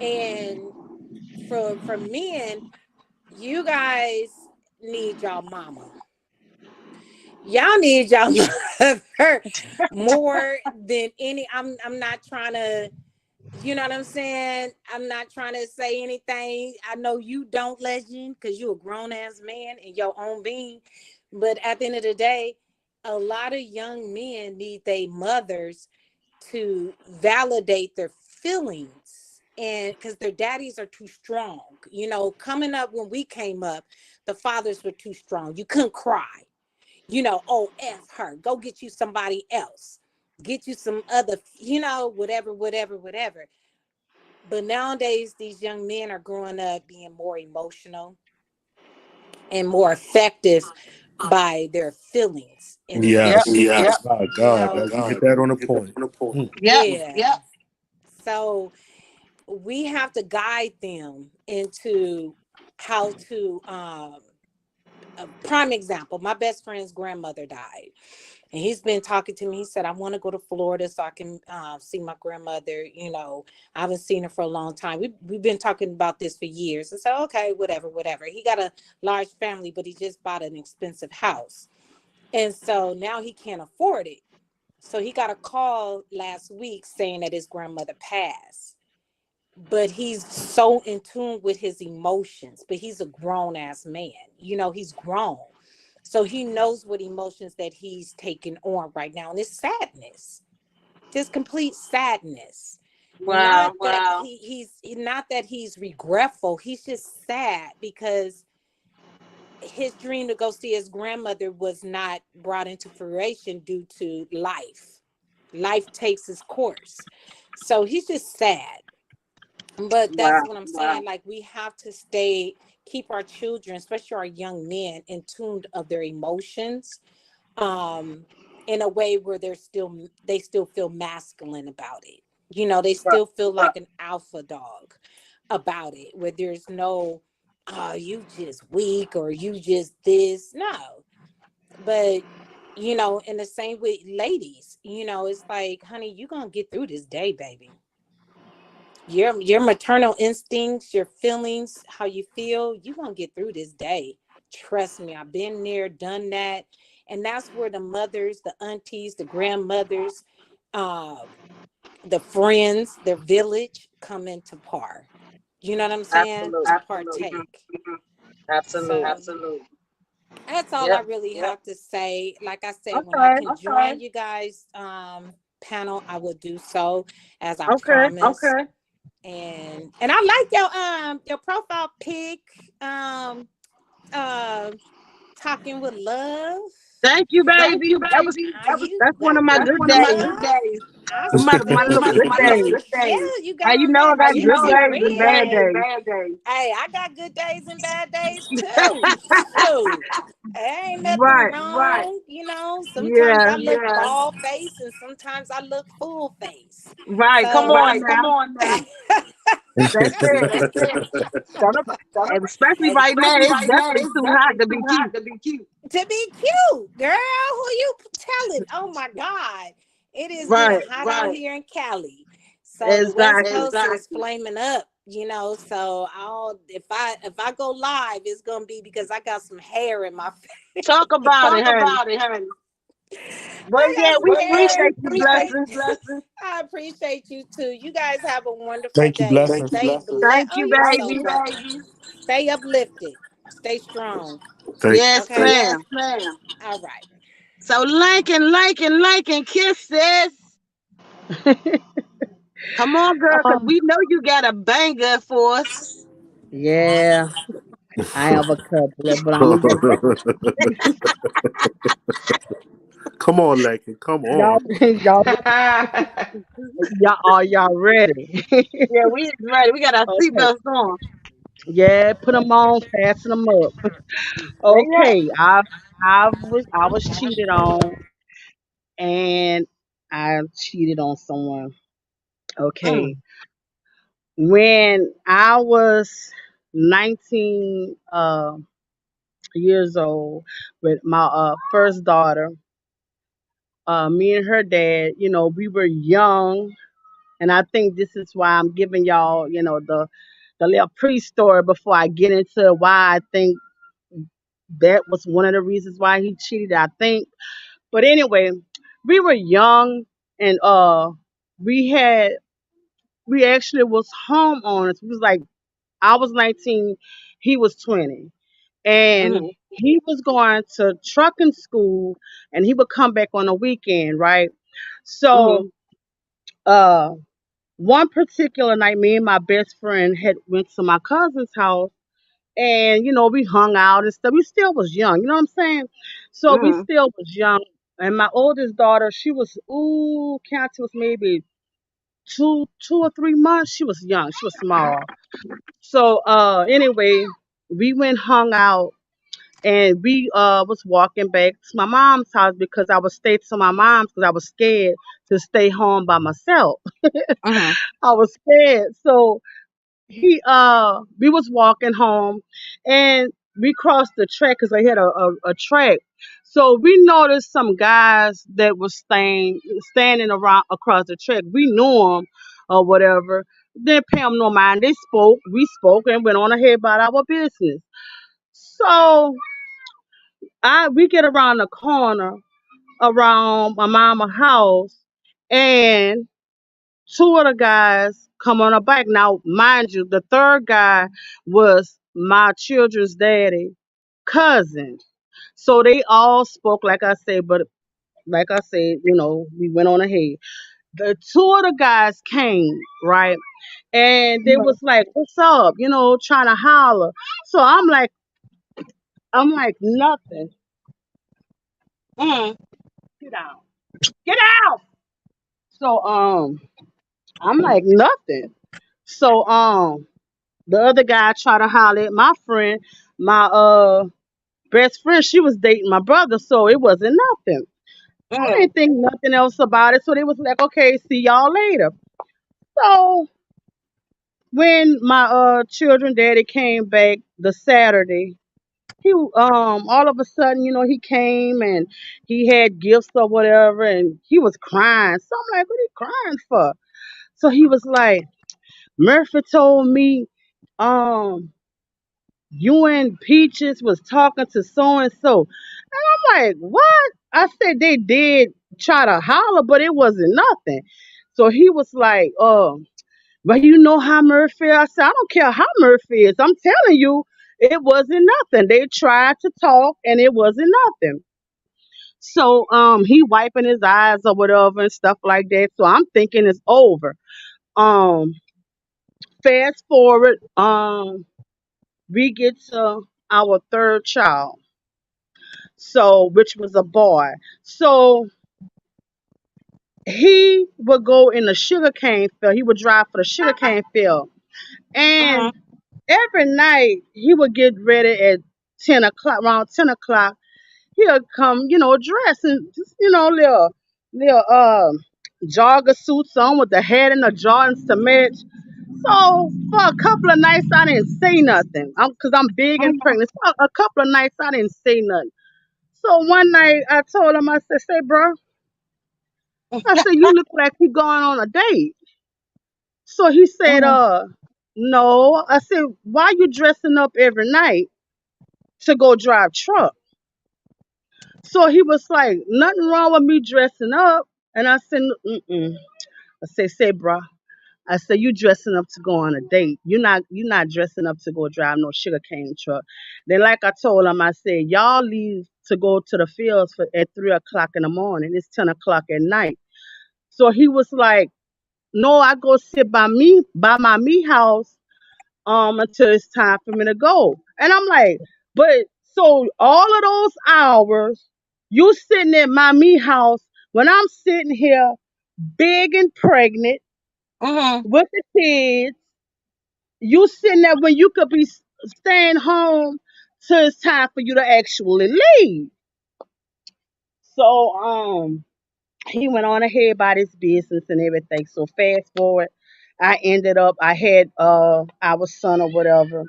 And for men, you guys need y'all mama. Y'all need y'all mother more than any. I'm not trying to, you know what I'm saying? I'm not trying to say anything. I know you don't, Legend, because you're a grown ass man in your own being. But at the end of the day, a lot of young men need their mothers to validate their feelings, and because their daddies are too strong. You know, coming up, when we came up, the fathers were too strong. You couldn't cry. You know, oh, F her, go get you somebody else, get you some other, you know, whatever. But nowadays, these young men are growing up being more emotional and more effective by their feelings in
Yep.
Yes.
life.
My
You
God,
know,
you hit that on the point.
Yep.
yeah. So we have to guide them into how to a prime example. My best friend's grandmother died, and he's been talking to me. He said, I want to go to Florida so I can see my grandmother. You know, I haven't seen her for a long time. We've been talking about this for years. I said, okay, whatever. He got a large family, but he just bought an expensive house. And so now he can't afford it. So he got a call last week saying that his grandmother passed. But he's so in tune with his emotions. But he's a grown ass man. He's grown. So he knows what emotions that he's taking on right now. And it's sadness. Just complete sadness.
Wow.
He's not that he's regretful. He's just sad because his dream to go see his grandmother was not brought into fruition due to life. Life takes its course. So he's just sad. But that's
Wow.
what I'm saying. Like, we have to keep our children, especially our young men, in tune of their emotions, in a way where they still feel masculine about it. They still feel like an alpha dog about it, where there's no, oh, you just weak or you just this. No. But, in the same with ladies, it's like, honey, you're going to get through this day, baby. Your maternal instincts, your feelings, how you feel, you're going to get through this day. Trust me, I've been there, done that. And that's where the mothers, the aunties, the grandmothers, the friends, their village come into par. You know what I'm saying?
Absolutely.
To partake.
Absolutely.
So that's all I
Yep.
really have to say. Like I said, when I
Okay.
can join you guys panel, I will do so, as I
Okay.
promised. And I like your profile pic, talking with love.
Thank you, baby. That's one of my good days.
I
My little good days.
yeah, you got
How you
on
know I
that
got good
juicy
days and bad
red.
days?
Hey, I got good days and bad days too. Shoot. Ain't nothing
Right.
wrong. Sometimes
Yeah.
I look bald face and sometimes I look full face.
Right. Come
So
on now. That's it. Don't know- and especially right now, it's definitely too hot to be cute.
to be cute, girl. Who you telling? Oh my God. It is getting
Right.
hot out here in Cali. So the West
Exactly.
Coast is flaming up, so if I go live, it's gonna be because I got some hair in my face.
Talk about it, honey. But yeah, we appreciate you, blessings.
I appreciate you too. You guys have a wonderful
Thank you,
day.
blessings.
Thank you,
You're so
baby.
welcome. Stay uplifted. Stay strong.
Thank you.
Yes,
Okay.
ma'am.
All right.
So liking kisses. Come on, girl, because we know you got a banger for us.
Yeah, I have a couple, but I'm gonna just
Come on, Lakin. Come
y'all,
on.
y'all,
Yeah,
y'all ready?
we is ready. We got our
Okay.
seatbelts on.
Yeah, put them on, fasten them up.
Say that.
Okay, I was cheated on, and I cheated on someone. Okay,
Mm,
when I was 19 years old with my first daughter, me and her dad, we were young. And I think this is why I'm giving y'all, the little pre-story before I get into why I think that was one of the reasons why he cheated, I think. But anyway, we were young, and we had we actually was homeowners. We was like, I was 19, he was 20. And
mm,
he was going to trucking school, and he would come back on the weekend, right?
mm,
So uh one particular night, me and my best friend had went to my cousin's house, and we hung out and stuff. We still was young, you know what I'm saying? So we
mm,
still was young. And my oldest daughter, she was, County was maybe 2 or 3 months. She was young, she was small. So anyway, we went hung out, and we was walking back to my mom's house because I was staying to my mom's because I was scared to stay home by myself.
mm,
I was scared. So we was walking home, and we crossed the track because they had a track. So we noticed some guys that was standing around across the track. We knew them or whatever. Didn't pay them no mind. They spoke. We spoke and went on ahead about our business. So we get around the corner. around my mama house, and two of the guys come on a bike. Now, mind you, the third guy was my children's daddy cousin. So they all spoke like I said, but like I said, we went on ahead. The two of the guys came, right? And they was like, "What's up?" Trying to holler. So I'm like, nothing. Mm, get out. Get out. So I'm like nothing. So the other guy tried to holler at my friend, my best friend. She was dating my brother, so it wasn't nothing. I didn't think nothing else about it. So they was like, okay, see y'all later. So when my children daddy came back the Saturday, he all of a sudden, he came and he had gifts or whatever, and he was crying. So I'm like, what are you crying for? So he was like, Murphy told me, um, you and Peaches was talking to so and so. I'm like, what? I said they did try to holler, but it wasn't nothing. So he was like, but you know how Murphy is? I said, I don't care how Murphy is. I'm telling you, it wasn't nothing. They tried to talk and it wasn't nothing. So he wiping his eyes or whatever and stuff like that. So I'm thinking it's over. Um Fast forward, we get to our third child. So which was a boy. So he would go in the sugarcane field. He would drive for the sugarcane field. And every night he would get ready at 10 o'clock, around 10 o'clock. He'll come, dressed in just, little jogger suits on with the hat and the Jordans to match. So for a couple of nights I didn't say nothing. Cause I'm big and pregnant. So a couple of nights I didn't say nothing. So one night I told him, I said, say, bro, I said, you look like you going on a date. So he said, no. I said, why you dressing up every night to go drive truck? So he was like, nothing wrong with me dressing up. And I said, mm-mm. I say, bro. I said, you dressing up to go on a date. You're not dressing up to go drive no sugarcane truck. Then, like I told him, I said, y'all leave to go to the fields at 3 o'clock in the morning. It's 10 o'clock at night. So he was like, no, I go sit by my me house until it's time for me to go. And I'm like, but so all of those hours you sitting at my me house when I'm sitting here big and pregnant with the kids, you sitting there when you could be staying home till it's time for you to actually leave. So he went on ahead about his business and everything. So fast forward, I had our son or whatever.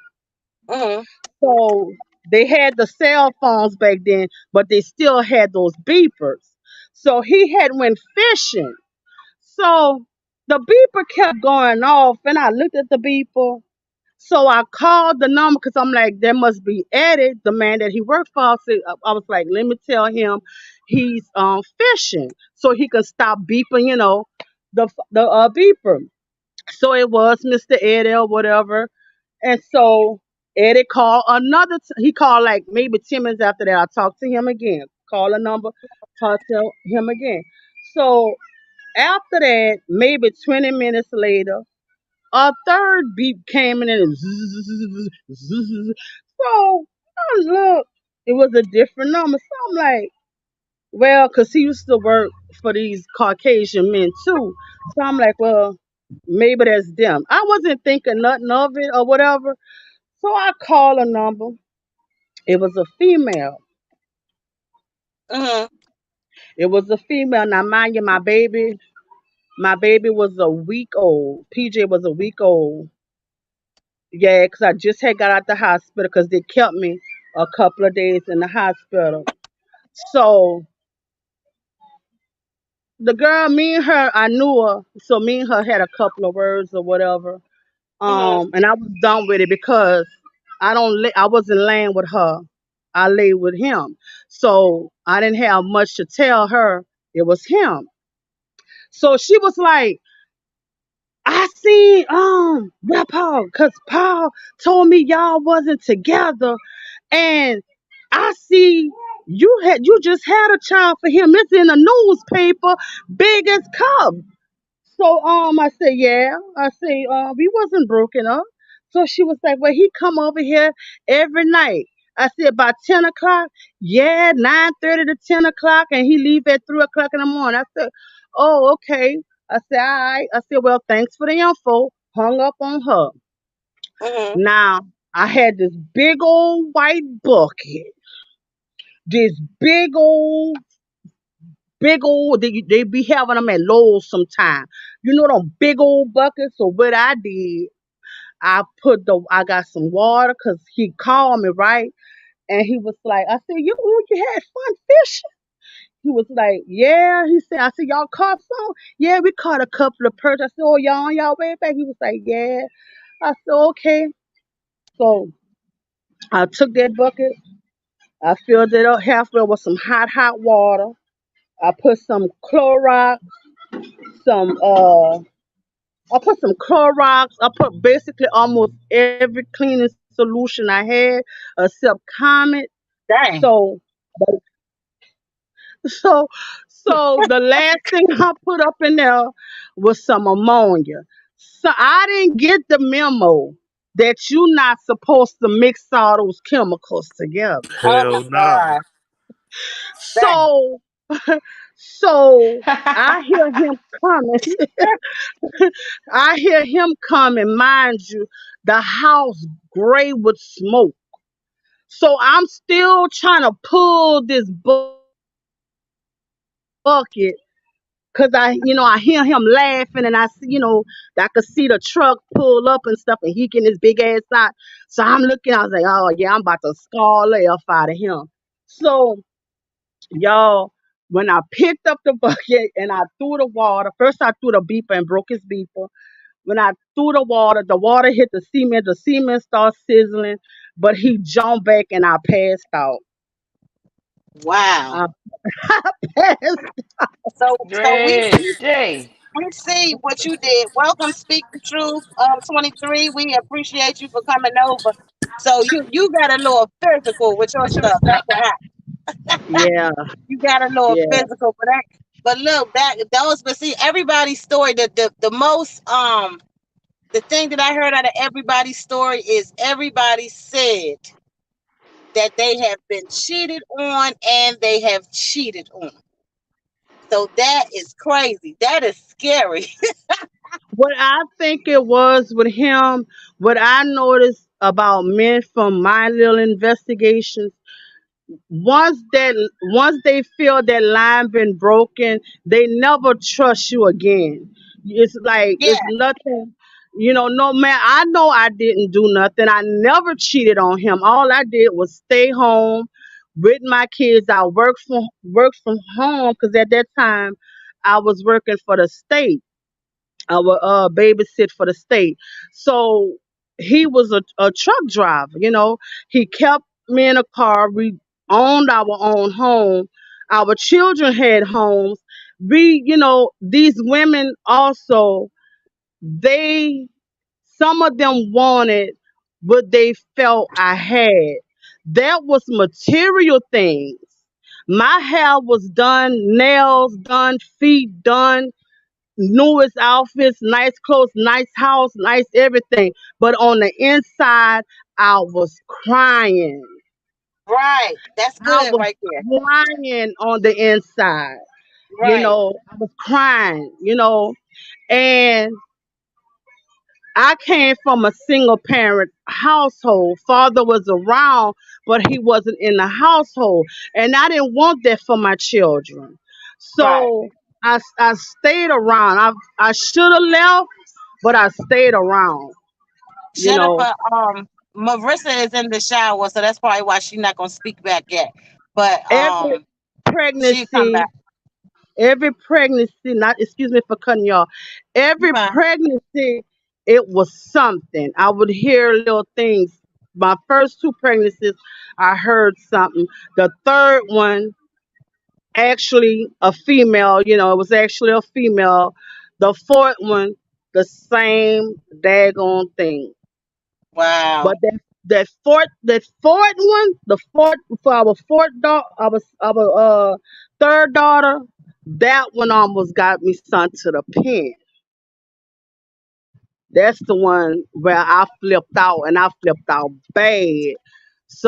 So they had the cell phones back then, but they still had those beepers. So he had went fishing. So the beeper kept going off, and I looked at the beeper. So I called the number because I'm like, there must be Eddie, the man that he worked for. I was like, let me tell him he's fishing so he can stop beeping, the beeper. So it was Mr. Eddie or whatever. And so Eddie called he called like maybe 10 minutes after that. I talked to him again, call a number, talk to him again. So after that, maybe 20 minutes later, a third beep came in and zzz, zzz. So I look, it was a different number. So I'm like, well, because he used to work for these Caucasian men too. So I'm like, well, maybe that's them. I wasn't thinking nothing of it or whatever. So I called a number. It was a female. It was a female. Now, mind you, my baby was a week old. PJ was a week old. Yeah, because I just had got out the hospital because they kept me a couple of days in the hospital. So the girl, me and her, I knew her. So me and her had a couple of words or whatever. And I was done with it because I wasn't laying with her. I lay with him. So I didn't have much to tell her. It was him. So she was like, I seen well Paul, cause Paul told me y'all wasn't together, and I see you just had a child for him. It's in the newspaper, big as Cub. So I said, yeah. I say, we wasn't broken up. So she was like, well, he come over here every night. I said about 10 o'clock. Yeah, 9:30 to 10 o'clock, and he leave at 3 o'clock in the morning. I said, oh, okay. I said, all right. I said, well, thanks for the info. Hung up on her.
Mm-hmm.
Now I had this big old white bucket. This big old they be having them at Lowe's sometime. You know them big old buckets. So what I did, I got some water because he called me, right, and he was like, I said, you had fun fishing. He was like, yeah. He said, I said, y'all caught some? Yeah, we caught a couple of perch. I said, oh, y'all on y'all way back? He was like, yeah. I said, okay. So I took that bucket. I filled it up halfway with some hot water. I put some Clorox, some I put some Clorox. I put basically almost every cleaning solution I had except Comet.
Dang.
So, so, so the last thing I put up in there was some ammonia. So I didn't get the memo that you're not supposed to mix all those chemicals together.
Oh my
Hell nah.
God. Dang.
So, so I hear him coming. I hear him coming. Mind you, the house gray with smoke. So I'm still trying to pull this bucket because I hear him laughing and I could see the truck pull up and stuff and he getting his big ass out. So I'm looking, I was like, oh yeah, I'm about to scar the F out of him. So y'all, when I picked up the bucket and I threw the water, first I threw the beeper and broke his beeper. When I threw the water hit the cement started sizzling, but he jumped back and I passed out.
Wow.
I passed.
So
Dre, Jay.
we see what you did. Welcome, Speak the Truth, 23. We appreciate you for coming over. So you got a little physical with your stuff. That's what happened.
Yeah,
You got a little
yeah.
physical for that. But look, but see, everybody's story, the most the thing that I heard out of everybody's story is everybody said that they have been cheated on and they have cheated on. So that is crazy. That is scary.
What I think it was with him, what I noticed about men from my little investigations, once they feel that line been broken, they never trust you again. It's like
Yeah,
it's nothing. No man, I know I didn't do nothing. I never cheated on him. All I did was stay home with my kids. I worked from home because at that time I was working for the state. I would babysit for the state. So he was a truck driver. He kept me in a car. We owned our own home. Our children had homes. These women also, they, some of them wanted what they felt I had. That was material things. My hair was done, nails done, feet done, newest outfits, nice clothes, nice house, nice everything. But on the inside, I was crying.
right. That's
I
good
was
right there.
crying on the inside.
Right.
I was crying. And I came from a single parent household. Father was around, but he wasn't in the household. And I didn't want that for my children.
Right.
So I stayed around. I should have left, but I stayed around. You know,
Jennifer, Marissa is in the shower, so that's probably why she's not gonna speak back yet. But
every
she'll come
pregnancy,
back.
not, excuse me for cutting y'all,
You
every
fine.
pregnancy, it was something. I would hear little things. My first two pregnancies, I heard something. The third one, actually a female. It was actually a female. The fourth one, the same daggone thing.
Wow.
But that fourth one, the fourth for our fourth daughter, our third daughter, that one almost got me sent to the pen. That's the one where I flipped out, and I flipped out bad.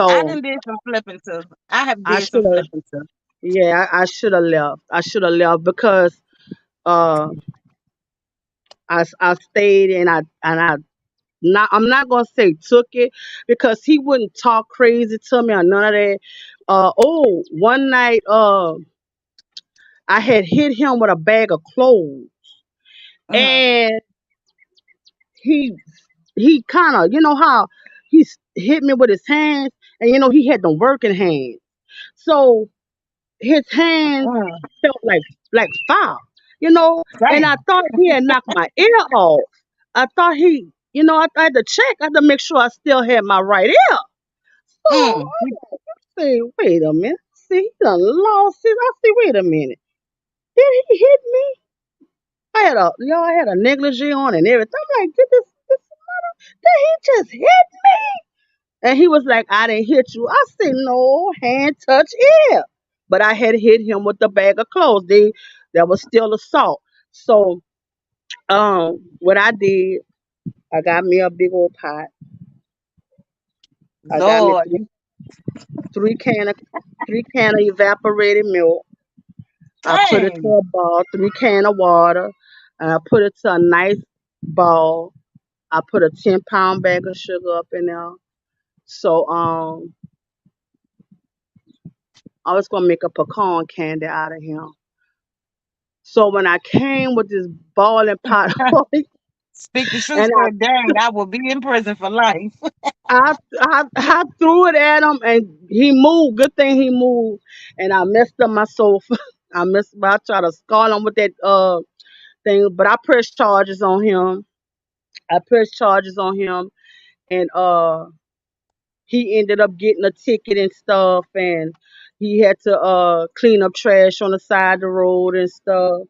I
So
done did some flipping too. I have
I
did
should
some
have,
flipping too.
yeah, I should have left. I should have left because uh, I stayed I'm not gonna say took it because he wouldn't talk crazy to me or none of that. One night I had hit him with a bag of clothes,
Hmm.
and he he kind of, how hit me with his hands, and he had them working hands. So his hands
Mm.
felt like fire. And I
Damn.
thought he had knocked my ear off. I thought I had to check. I had to make sure I still had my right ear. So
Mm.
I say, wait a minute. See, he done lost it. I say, wait a minute. Did he hit me? I had a negligee on and everything. I'm like, did he just hit me? And he was like, I didn't hit you. I said, no, hand touch ear. But I had hit him with the bag of clothes. That was still assault. So what I did, I got me a big old pot. I got me
Lord.
three can of three can of evaporated milk. I put it to
Dang.
a ball, 3 can of water, and I put it to a nice ball. I put a 10-pound bag of sugar up in there. So I was gonna make a pecan candy out of him. So when I came with this boiling pot of it,
Speak the truth,
and
sir. Dang, I will be in prison for life.
I threw it at him, and he moved. Good thing he moved, and I messed up my sofa. I tried to scar him with that thing, but I pressed charges on him. I pressed charges on him, and he ended up getting a ticket and stuff, and he had to clean up trash on the side of the road and stuff.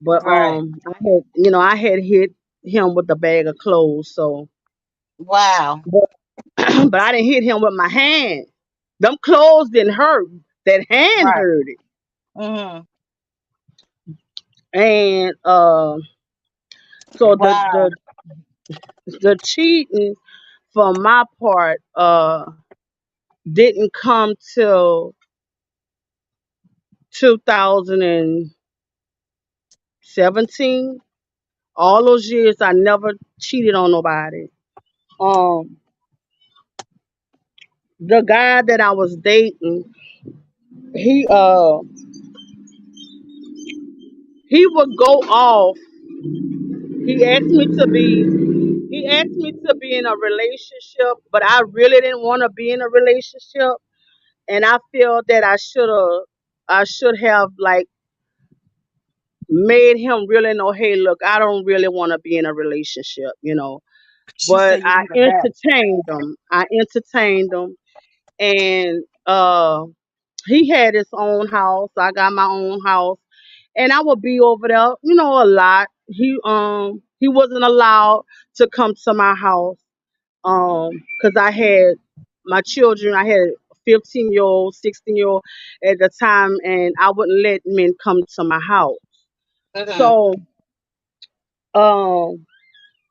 But
Right.
I had hit him with a bag of clothes, so
Wow.
but, but I didn't hit him with my hand. Them clothes didn't hurt. That hand
Right.
hurt it.
Hmm.
And so
Wow.
the cheating from my part didn't come till 2017. All those years I never cheated on nobody. Um the guy that I was dating, he uh he would go off. He asked me to be he asked me to be in a relationship, but I really didn't want to be in a relationship, and I feel that I should have like made him really know, hey, look, I don't really want to be in a relationship.
She
But
said you need a bath.
I entertained him, and he had his own house. I got my own house, and I would be over there, a lot. He wasn't allowed to come to my house, because I had my children. I had a 15-year-old, 16-year-old at the time, and I wouldn't let men come to my house.
Hmm.
So um,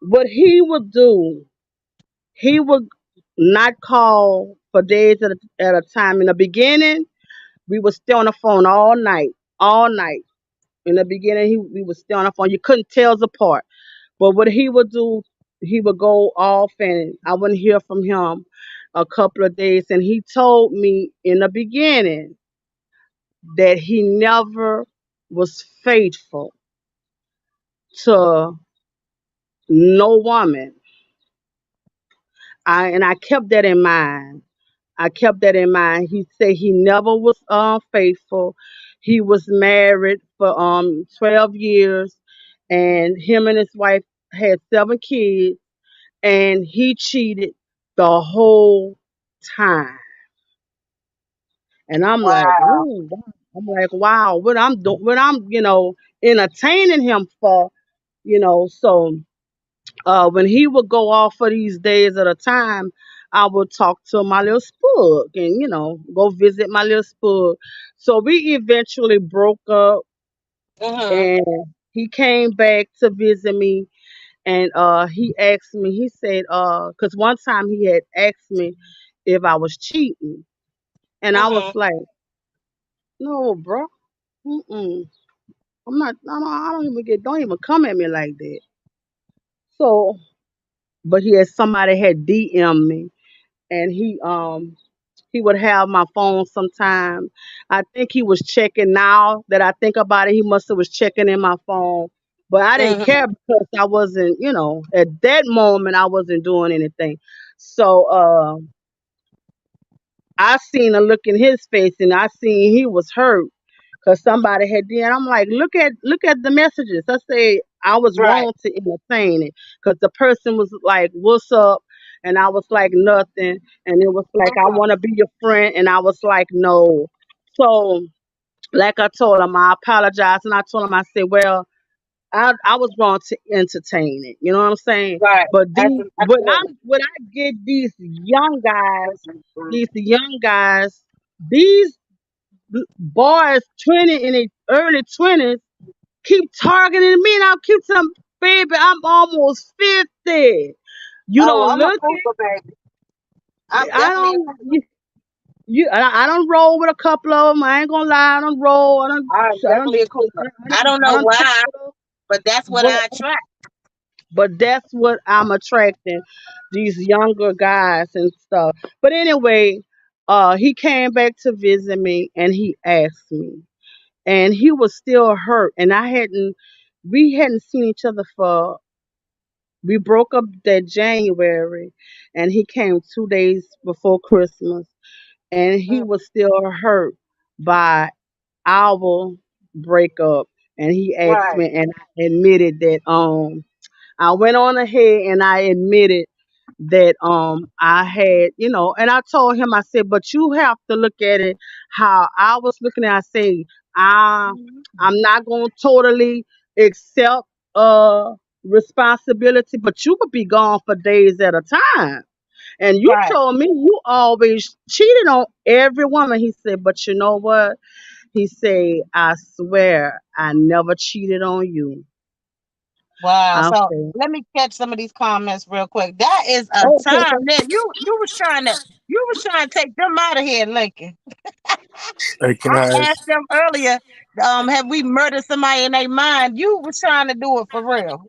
what he would do, he would not call for days at a time. In the beginning, we would stay on the phone all night, all night. In the beginning, we would stay on the phone. You couldn't tell us apart. But what he would do, he would go off, and I wouldn't hear from him a couple of days. And he told me in the beginning that he never was faithful to no woman. I kept that in mind. I kept that in mind. He said he never was faithful. He was married for 12 years, and him and his wife had 7 kids, and he cheated the whole time. And I'm like,
Wow.
ooh, wow. I'm like, wow, what I'm doing, what I'm, entertaining him for, So when he would go off for these days at a time, I would talk to my little spook and, go visit my little spook. So we eventually broke up,
Mhm.
and he came back to visit me, and he asked me, he said, because one time he had asked me if I was cheating. And I was
Mhm.
like, no, bro. Mm-mm. I'm not. I don't even get. Don't even come at me like that. So, but he had somebody had DM me, and he would have my phone sometime. I think he was checking. Now that I think about it, he must have was checking in my phone. But I didn't
Mhm.
care because I wasn't. At that moment I wasn't doing anything. So I seen a look in his face, and I seen he was hurt because somebody had did. I'm like, look at the messages. I say I was
Right.
wrong to entertain it because the person was like, "What's up?" And I was like, "Nothing." And it was like, "I
Mhm.
want to be your friend," and I was like, "No." So, like I told him, I apologized, and I told him, I said, "Well, I was wrong to entertain it." You know what I'm saying?
Right.
But these,
Absolutely.
when I get these young guys, these boys 20 in their early 20s keep targeting me, and I keep telling them, baby, I'm almost 50. You
Oh,
don't
I'm a
look
cougar, baby.
it.
I'm
I
definitely a
don't.
cougar.
I don't roll with a couple of them. I ain't gonna lie. I don't roll.
I'm definitely a cougar. I don't
I
know
don't
why,
told
but that's what
her,
I attract.
but that's what I'm attracting, these younger guys and stuff. But anyway, he came back to visit me, and he asked me, and he was still hurt, and we hadn't seen each other for. We broke up that January, and he came 2 days before Christmas, and he
Mm.
was still hurt by our breakup. And he asked
Right.
me, and I admitted that I went on ahead and I admitted that I had, and I told him, I said, but you have to look at it how I was looking at it. I say, I I'm not gonna totally accept responsibility, but you could be gone for days at a time. And you
Right.
told me you always cheated on every woman. He said, but you know what? He said, I swear I never cheated on you.
Wow.
I
So
said,
let me catch some of these comments real quick. That is a
okay.
time that you was trying to take them out of here, Lincoln.
Hey, can
I
I ask?
asked them earlier, have we murdered somebody in their mind? You was trying to do it for real.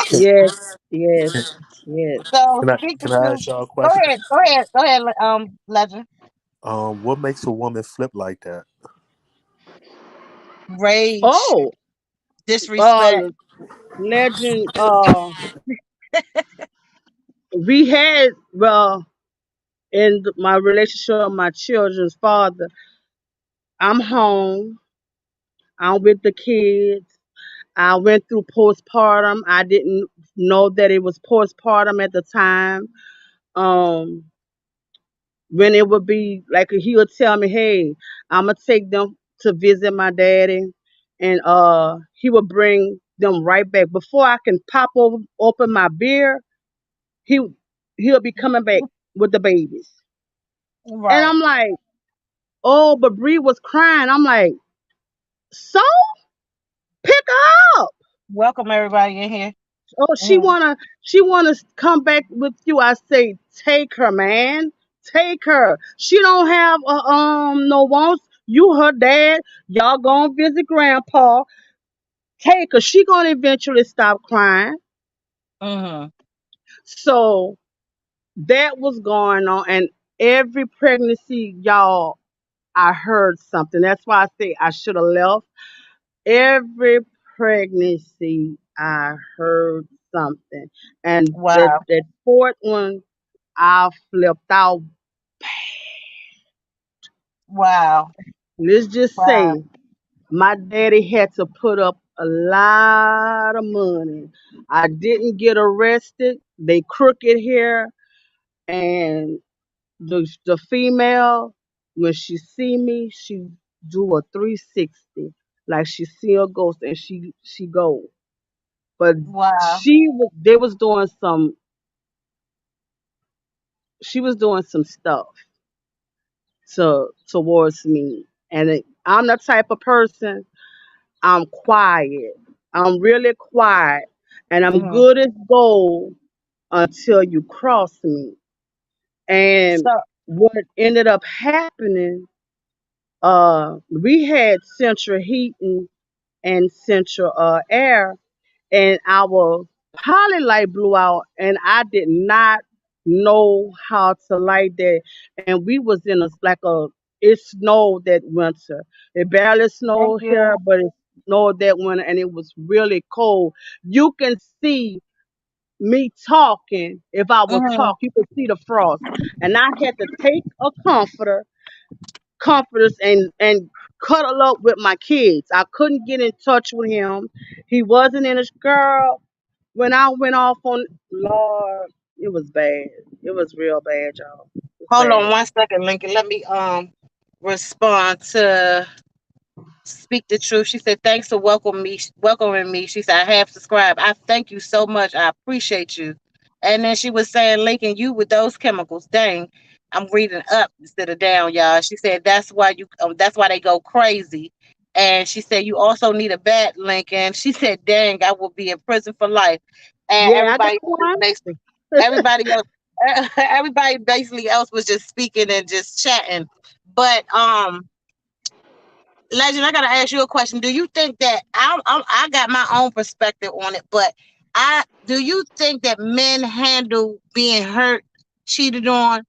Can,
Yes, yes, yes.
So
can
speaking
I
to,
ask y'all a question?
go ahead, Legend.
What makes a woman flip like that?
Rage,
Oh, uh,
disrespect.
legend. We had in my relationship with my children's father. I'm home. I'm with the kids. I went through postpartum. I didn't know that it was postpartum at the time. Um, when it would be like he would tell me, "Hey, I'm gonna take them to visit my daddy," and he would bring them right back before I can pop open my beer. He he'll be coming back with the babies, and
Right.
I'm like, "Oh," but Bree was crying. I'm like, "So pick her up."
Welcome everybody in here.
Oh,
Mhm.
she wanna come back with you. I say, take her, man. Take her. She don't have no wants. You her dad. Y'all gonna visit grandpa. Take her. She gonna eventually stop crying.
Mhm.
So that was going on, and every pregnancy, y'all, I heard something. That's why I say I should have left. Every pregnancy, I heard something, and that
Wow.
that fourth one, I flipped out.
Wow.
Let's just
Wow.
say my daddy had to put up a lot of money. I didn't get arrested. They crooked here, and the female when she see me, she do a 360, like she see a ghost and she go. But
Wow.
they was doing some, she was doing some stuff towards me, and I'm the type of person. I'm quiet. I'm really quiet, and I'm
Hmm.
good as gold until you cross me. And
So,
what ended up happening, we had central heating and central air, and our poly light blew out, and I did not know how to light that. And we was in a like a it snowed that winter. It barely
thank
snowed
you.
here, but it snowed that winter, and it was really cold. You can see me talking. If I would
Hmm.
talk, you could see the frost. And I had to take a comforters and cuddle up with my kids. I couldn't get in touch with him. He wasn't in his girl. When I went off on Lord, it was bad. It was real bad, y'all. It was
Hold on
bad.
1 second, Lincoln. Let me respond to Speak the Truth. She said, "Thanks for welcoming me." She said, "I have subscribed. I thank you so much. I appreciate you." And then she was saying, "Lincoln, you with those chemicals, dang." I'm reading up instead of down, y'all. She said, "That's why that's why they go crazy." And she said, "You also need a bat, Lincoln." She said, "Dang, I will be in prison for life." And
Yeah, I got one.
everybody else, everybody basically else was just speaking and just chatting. But Legend, I gotta ask you a question. Do you think that I got my own perspective on it, but I do you think that men handle being hurt, cheated on,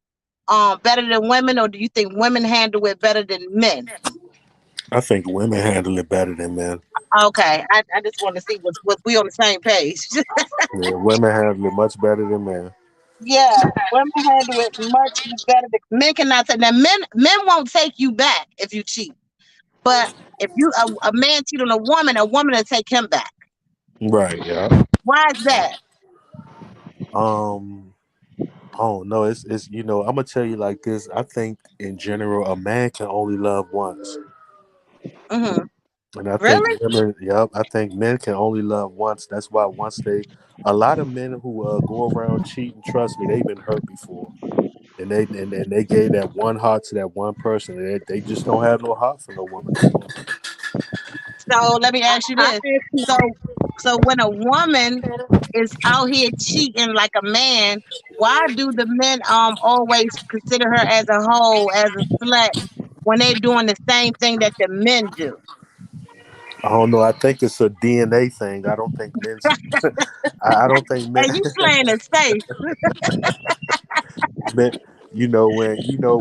better than women, or do you think women handle it better than men?
I think women handle it better than men.
Okay, I just want to see was we on the same page.
Yeah, women handle it much better than men.
Yeah, women handle it much better than men cannot take. Now men won't take you back if you cheat, but if a man cheat on a woman will take him back.
Right. Yeah.
Why is that?
Um. Oh no, it's I'm gonna tell you like this. I think in general, a man can only love once,
Hmm.
and I think
Really?
women. Yep. I think men can only love once. That's why a lot of men who go around cheating, trust me, they've been hurt before, and they gave that one heart to that one person, and they just don't have no heart for no woman no more.
So let me ask you
I
this.
actually,
So when a woman is out here cheating like a man, why do the men always consider her as a whole, as a slut, when they're doing the same thing that the men do?
I don't know. I think it's a DNA thing. I don't think men's. I don't think men.
And you playing it safe.
Man,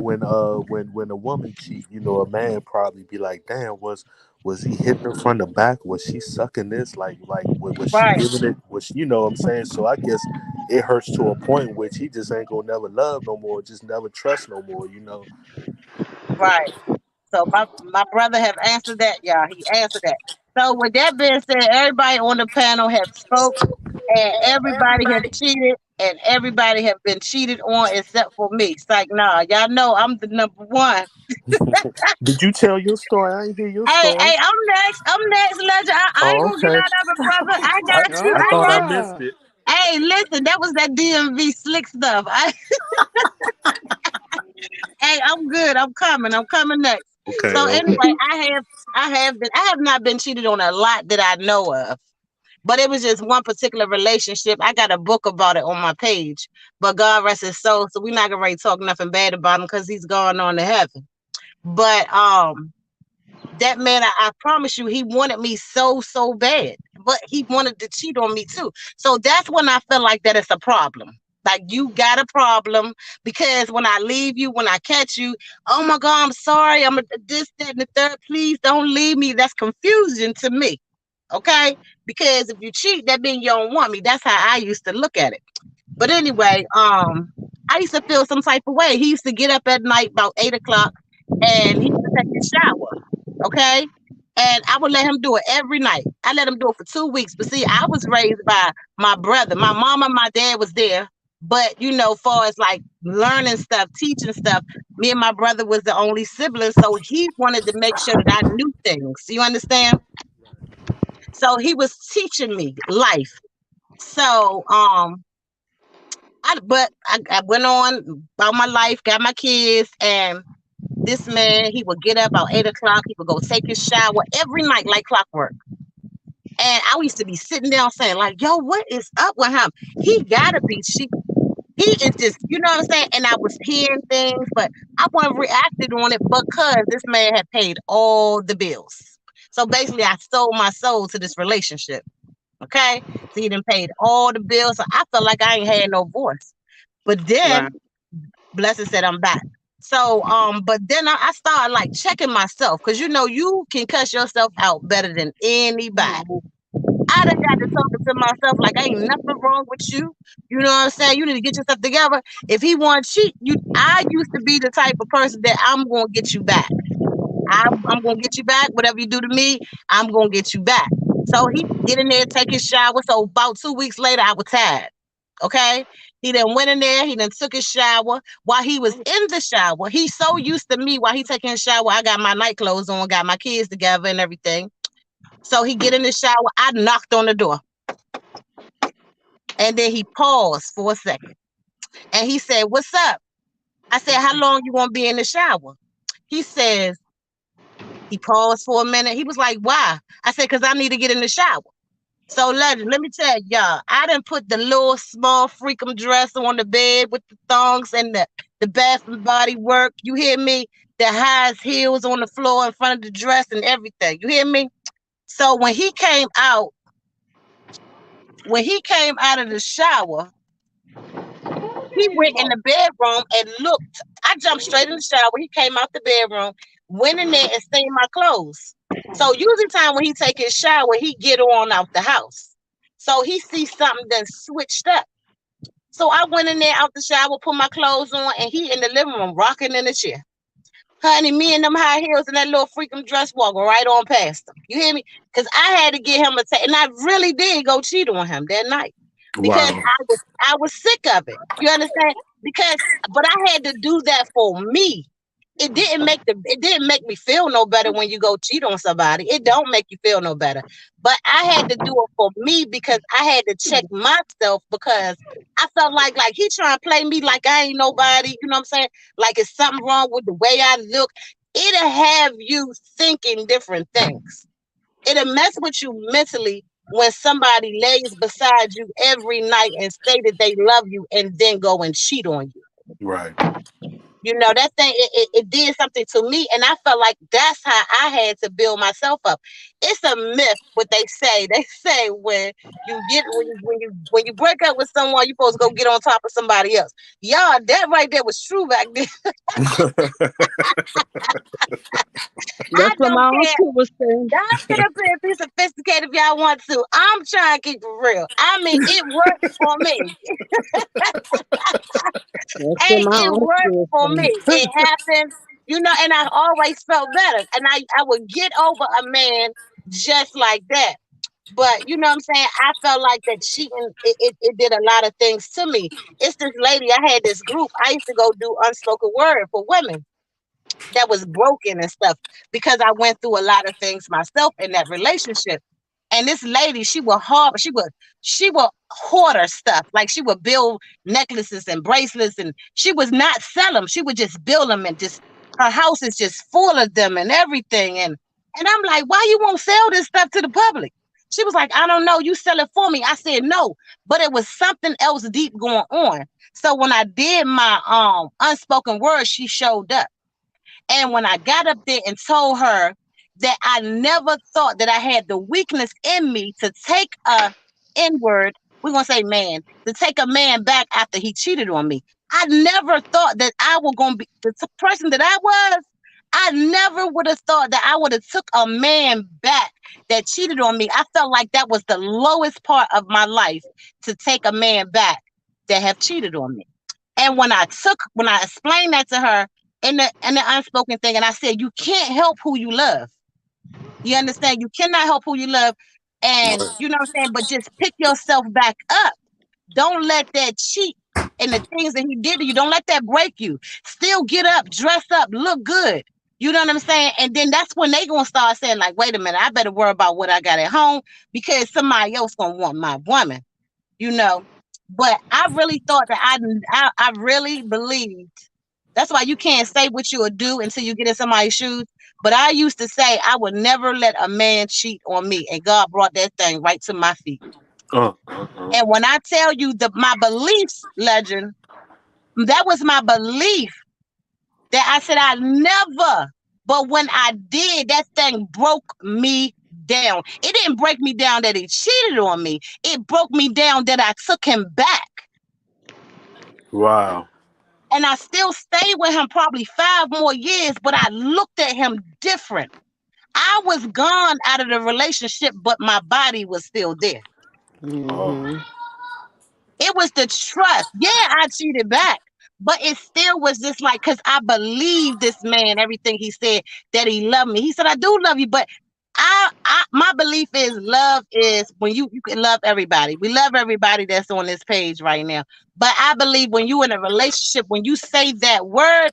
when a woman cheat, a man probably be like, damn, was he hitting her from the back? Was she sucking this? Was she
Right,
giving it? What I'm saying? So I guess it hurts to a point which he just ain't gonna never love no more, just never trust no more.
right. So my brother have answered that. Yeah, he answered that. So with that being said, everybody on the panel have spoke, and everybody have cheated, and everybody have been cheated on except for me. It's like, nah, y'all know I'm the number one.
Did you tell your story? I ain't hear your
Hey,
story.
hey, I'm next. I'm next, Legend. I ain't
Oh,
gonna get
okay.
out of it, brother. I
I,
got you.
I
I
thought I
got.
missed
Uh-uh.
it.
Hey, listen, that was that DMV slick stuff. Hey, I'm good. I'm coming. I'm coming next.
Okay,
So anyway,
okay.
I have not been cheated on a lot that I know of. But it was just one particular relationship. I got a book about it on my page. But God rest his soul. So we're not gonna really talk nothing bad about him because he's gone on to heaven. But that man, I promise you, he wanted me so bad. But he wanted to cheat on me too. So that's when I feel like that it's a problem. Like you got a problem because when I leave you, when I catch you, oh my God, I'm sorry. I'm this, that, and the third. Please don't leave me. That's confusion to me. Okay? Because if you cheat, that means you don't want me. That's how I used to look at it. But anyway, I used to feel some type of way. He used to get up at night about 8 o'clock and he used to take a shower. Okay. And I would let him do it every night. I let him do it for 2 weeks. But see, I was raised by my brother. My mama and my dad was there.
But far as like learning stuff, teaching stuff, me and my brother was the only sibling, so he wanted to make sure that I knew things. You understand? So he was teaching me life. So I went on about my life, got my kids, and this man, he would get up about 8 o'clock. He would go take his shower every night like clockwork. And I used to be sitting down saying, like, yo, what is up with him? He gotta be he is just, you know what I'm saying? And I was hearing things, but I wasn't reacting on it because this man had paid all the bills. So basically, I sold my soul to this relationship. Okay? So he done paid all the bills. So I felt like I ain't had no voice. But then,
Right.
Blessed said I'm back. So, but then I started like checking myself because you can cuss yourself out better than anybody. I done got to talking to myself like ain't nothing wrong with you. You know what I'm saying? You need to get yourself together. If he want to cheat, I used to be the type of person that I'm gonna get you back. I'm gonna get you back. Whatever you do to me, I'm gonna get you back. So he get in there, take his shower. So about 2 weeks later, I was tired. Okay. He then went in there, he then took his shower. While he was in the shower, he's so used to me while he taking a shower. I got my night clothes on, got my kids together and everything. So he get in the shower. I knocked on the door. And then he paused for a second. And he said, what's up? I said, how long you gonna be in the shower? He says, he paused for a minute. He was like, why? I said, because I need to get in the shower. So let me tell y'all, I done put the little small freakum dress on the bed with the thongs and the Bath and Body Work. You hear me? The highest heels on the floor in front of the dress and everything. You hear me? So when he came out of the shower, he went in the bedroom and looked. I jumped straight in the shower. He came out the bedroom, went in there and seen my clothes. So usually time when he take his shower, he get on out the house. So he sees something that switched up. So I went in there out the shower, put my clothes on, and he in the living room rocking in the chair. Honey, me and them high heels and that little freaking dress walking right on past him. You hear me? Because I had to get him a and I really did go cheat on him that night. Because
Wow.
I was sick of it. You understand? But I had to do that for me. It didn't make me feel no better when you go cheat on somebody. It don't make you feel no better. But I had to do it for me because I had to check myself because I felt like he trying to play me like I ain't nobody. You know what I'm saying? Like it's something wrong with the way I look. It'll have you thinking different things. It'll mess with you mentally when somebody lays beside you every night and say that they love you and then go and cheat on you.
Right.
That thing, it did something to me. And I felt like that's how I had to build myself up. It's a myth what they say. They say when you break up with someone, you're supposed to go get on top of somebody else. Y'all, that right there was true back then. I
That's what
don't
my
care.
uncle was saying.
Y'all sit up here and be sophisticated if y'all want to. I'm trying to keep it real. I mean, it worked for me.
That's what
And
my
it
uncle
worked
was
for
saying.
me. It happened, and I always felt better. And I would get over a man just like that. But you know what I'm saying? I felt like that cheating, it did a lot of things to me. It's this lady, I had this group. I used to go do unspoken word for women that was broken and stuff because I went through a lot of things myself in that relationship. And this lady, she would hoard her stuff. Like she would build necklaces and bracelets, and she was not sell them. She would just build them, and just her house is just full of them and everything. And I'm like, why you won't sell this stuff to the public? She was like, I don't know. You sell it for me. I said no, but it was something else deep going on. So when I did my unspoken word, she showed up. And when I got up there and told her that I never thought that I had the weakness in me to take a N-word, we're going to say man, to take a man back after he cheated on me. I never thought that I was going to be the person that I was. I never would have thought that I would have took a man back that cheated on me. I felt like that was the lowest part of my life, to take a man back that have cheated on me. And when I explained that to her, in the unspoken thing, and I said, you can't help who you love. You understand? You cannot help who you love. And you know what I'm saying? But just pick yourself back up. Don't let that cheat and the things that he did to you. Don't let that break you. Still get up, dress up, look good. You know what I'm saying? And then that's when they gonna start saying, like, wait a minute, I better worry about what I got at home because somebody else gonna want my woman, you know. But I really thought that I really believed. That's why you can't say what you would do until you get in somebody's shoes. But I used to say I would never let a man cheat on me, and God brought that thing right to my feet.
Uh, uh, uh.
And when I tell you my beliefs, Legend, that was my belief that I said I never. But when I did, that thing broke me down. It didn't break me down that he cheated on me. It broke me down that I took him back.
Wow.
And I still stayed with him probably 5 more years, but I looked at him different. I was gone out of the relationship, but my body was still there.
Oh.
Mm-hmm.
It was the trust. Yeah, I cheated back, but it still was just like, because I believed this man, everything he said, that he loved me. He said, I do love you, but my belief is love is when you can love everybody. We love everybody that's on this page right now. But I believe when you in a relationship, when you say that word,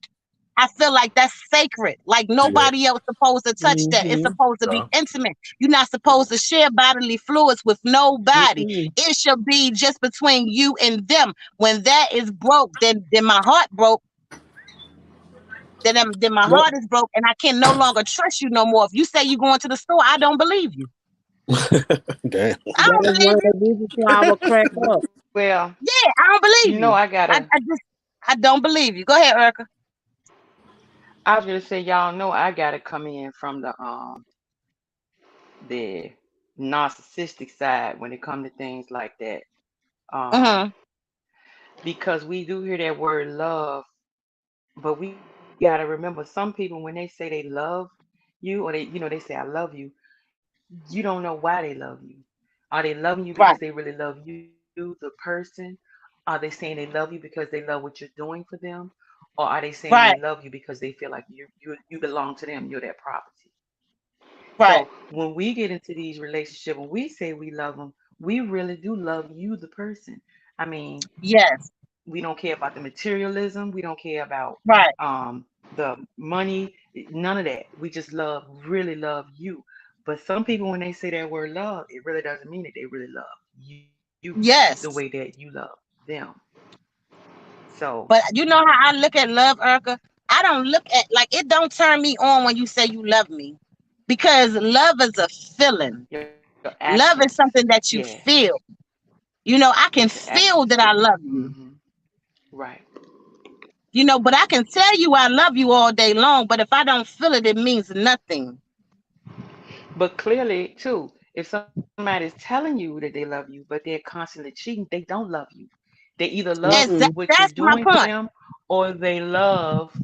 I feel like that's sacred. Like
Yeah.
nobody else supposed to touch that. It's
Mm-hmm.
supposed to be
Yeah.
intimate. You're not supposed to share bodily fluids with nobody.
Mm-mm.
It should be just between you and them. When that is broke, then my heart broke. Then my
That,
heart is broke, and I can no longer trust you no more. If you say you're going to the store, I don't believe you.
Damn.
I
that
don't
is
believe
one of
you.
the reasons why I would crack up.
Well,
Yeah, I don't believe
you know,
you.
I gotta.
I don't believe you. Go ahead, Erica.
I was gonna say, y'all know I gotta come in from the narcissistic side when it comes to things like that. Um,
Mm-hmm.
because we do hear that word love, but we gotta remember some people when they say they love you, or they say I love you don't know why they love you. Are they loving you
Right,
because they really love you, the person? Are they saying they love you because they love what you're doing for them? Or are they saying they
right,
love you because they feel like you belong to them, you're their property?
right.
So when we get into these relationships, when we say we love them, we really do love you, the person. I mean,
Yes,
we don't care about the materialism. We don't care about
right,
the money. None of that. We just really love you. But some people, when they say that word love, it really doesn't mean that they really love you the way
yes.
that you love them. So,
But you know how I look at love, Erica? I don't look at like it don't turn me on when you say you love me. Because love is a feeling.
your actions,
Love is something that
yeah,
you feel. You know, I
what
can
your actions
feel that
do.
I love you.
Hmm. Right.
You know, but I can tell you I love you all day long, but if I don't feel it, it means nothing.
But clearly, too, if somebody's telling you that they love you, but they're constantly cheating, they don't love you. They either love
Exactly.
Mm-mm.
what you're
That's my
doing for
point.
them, or they love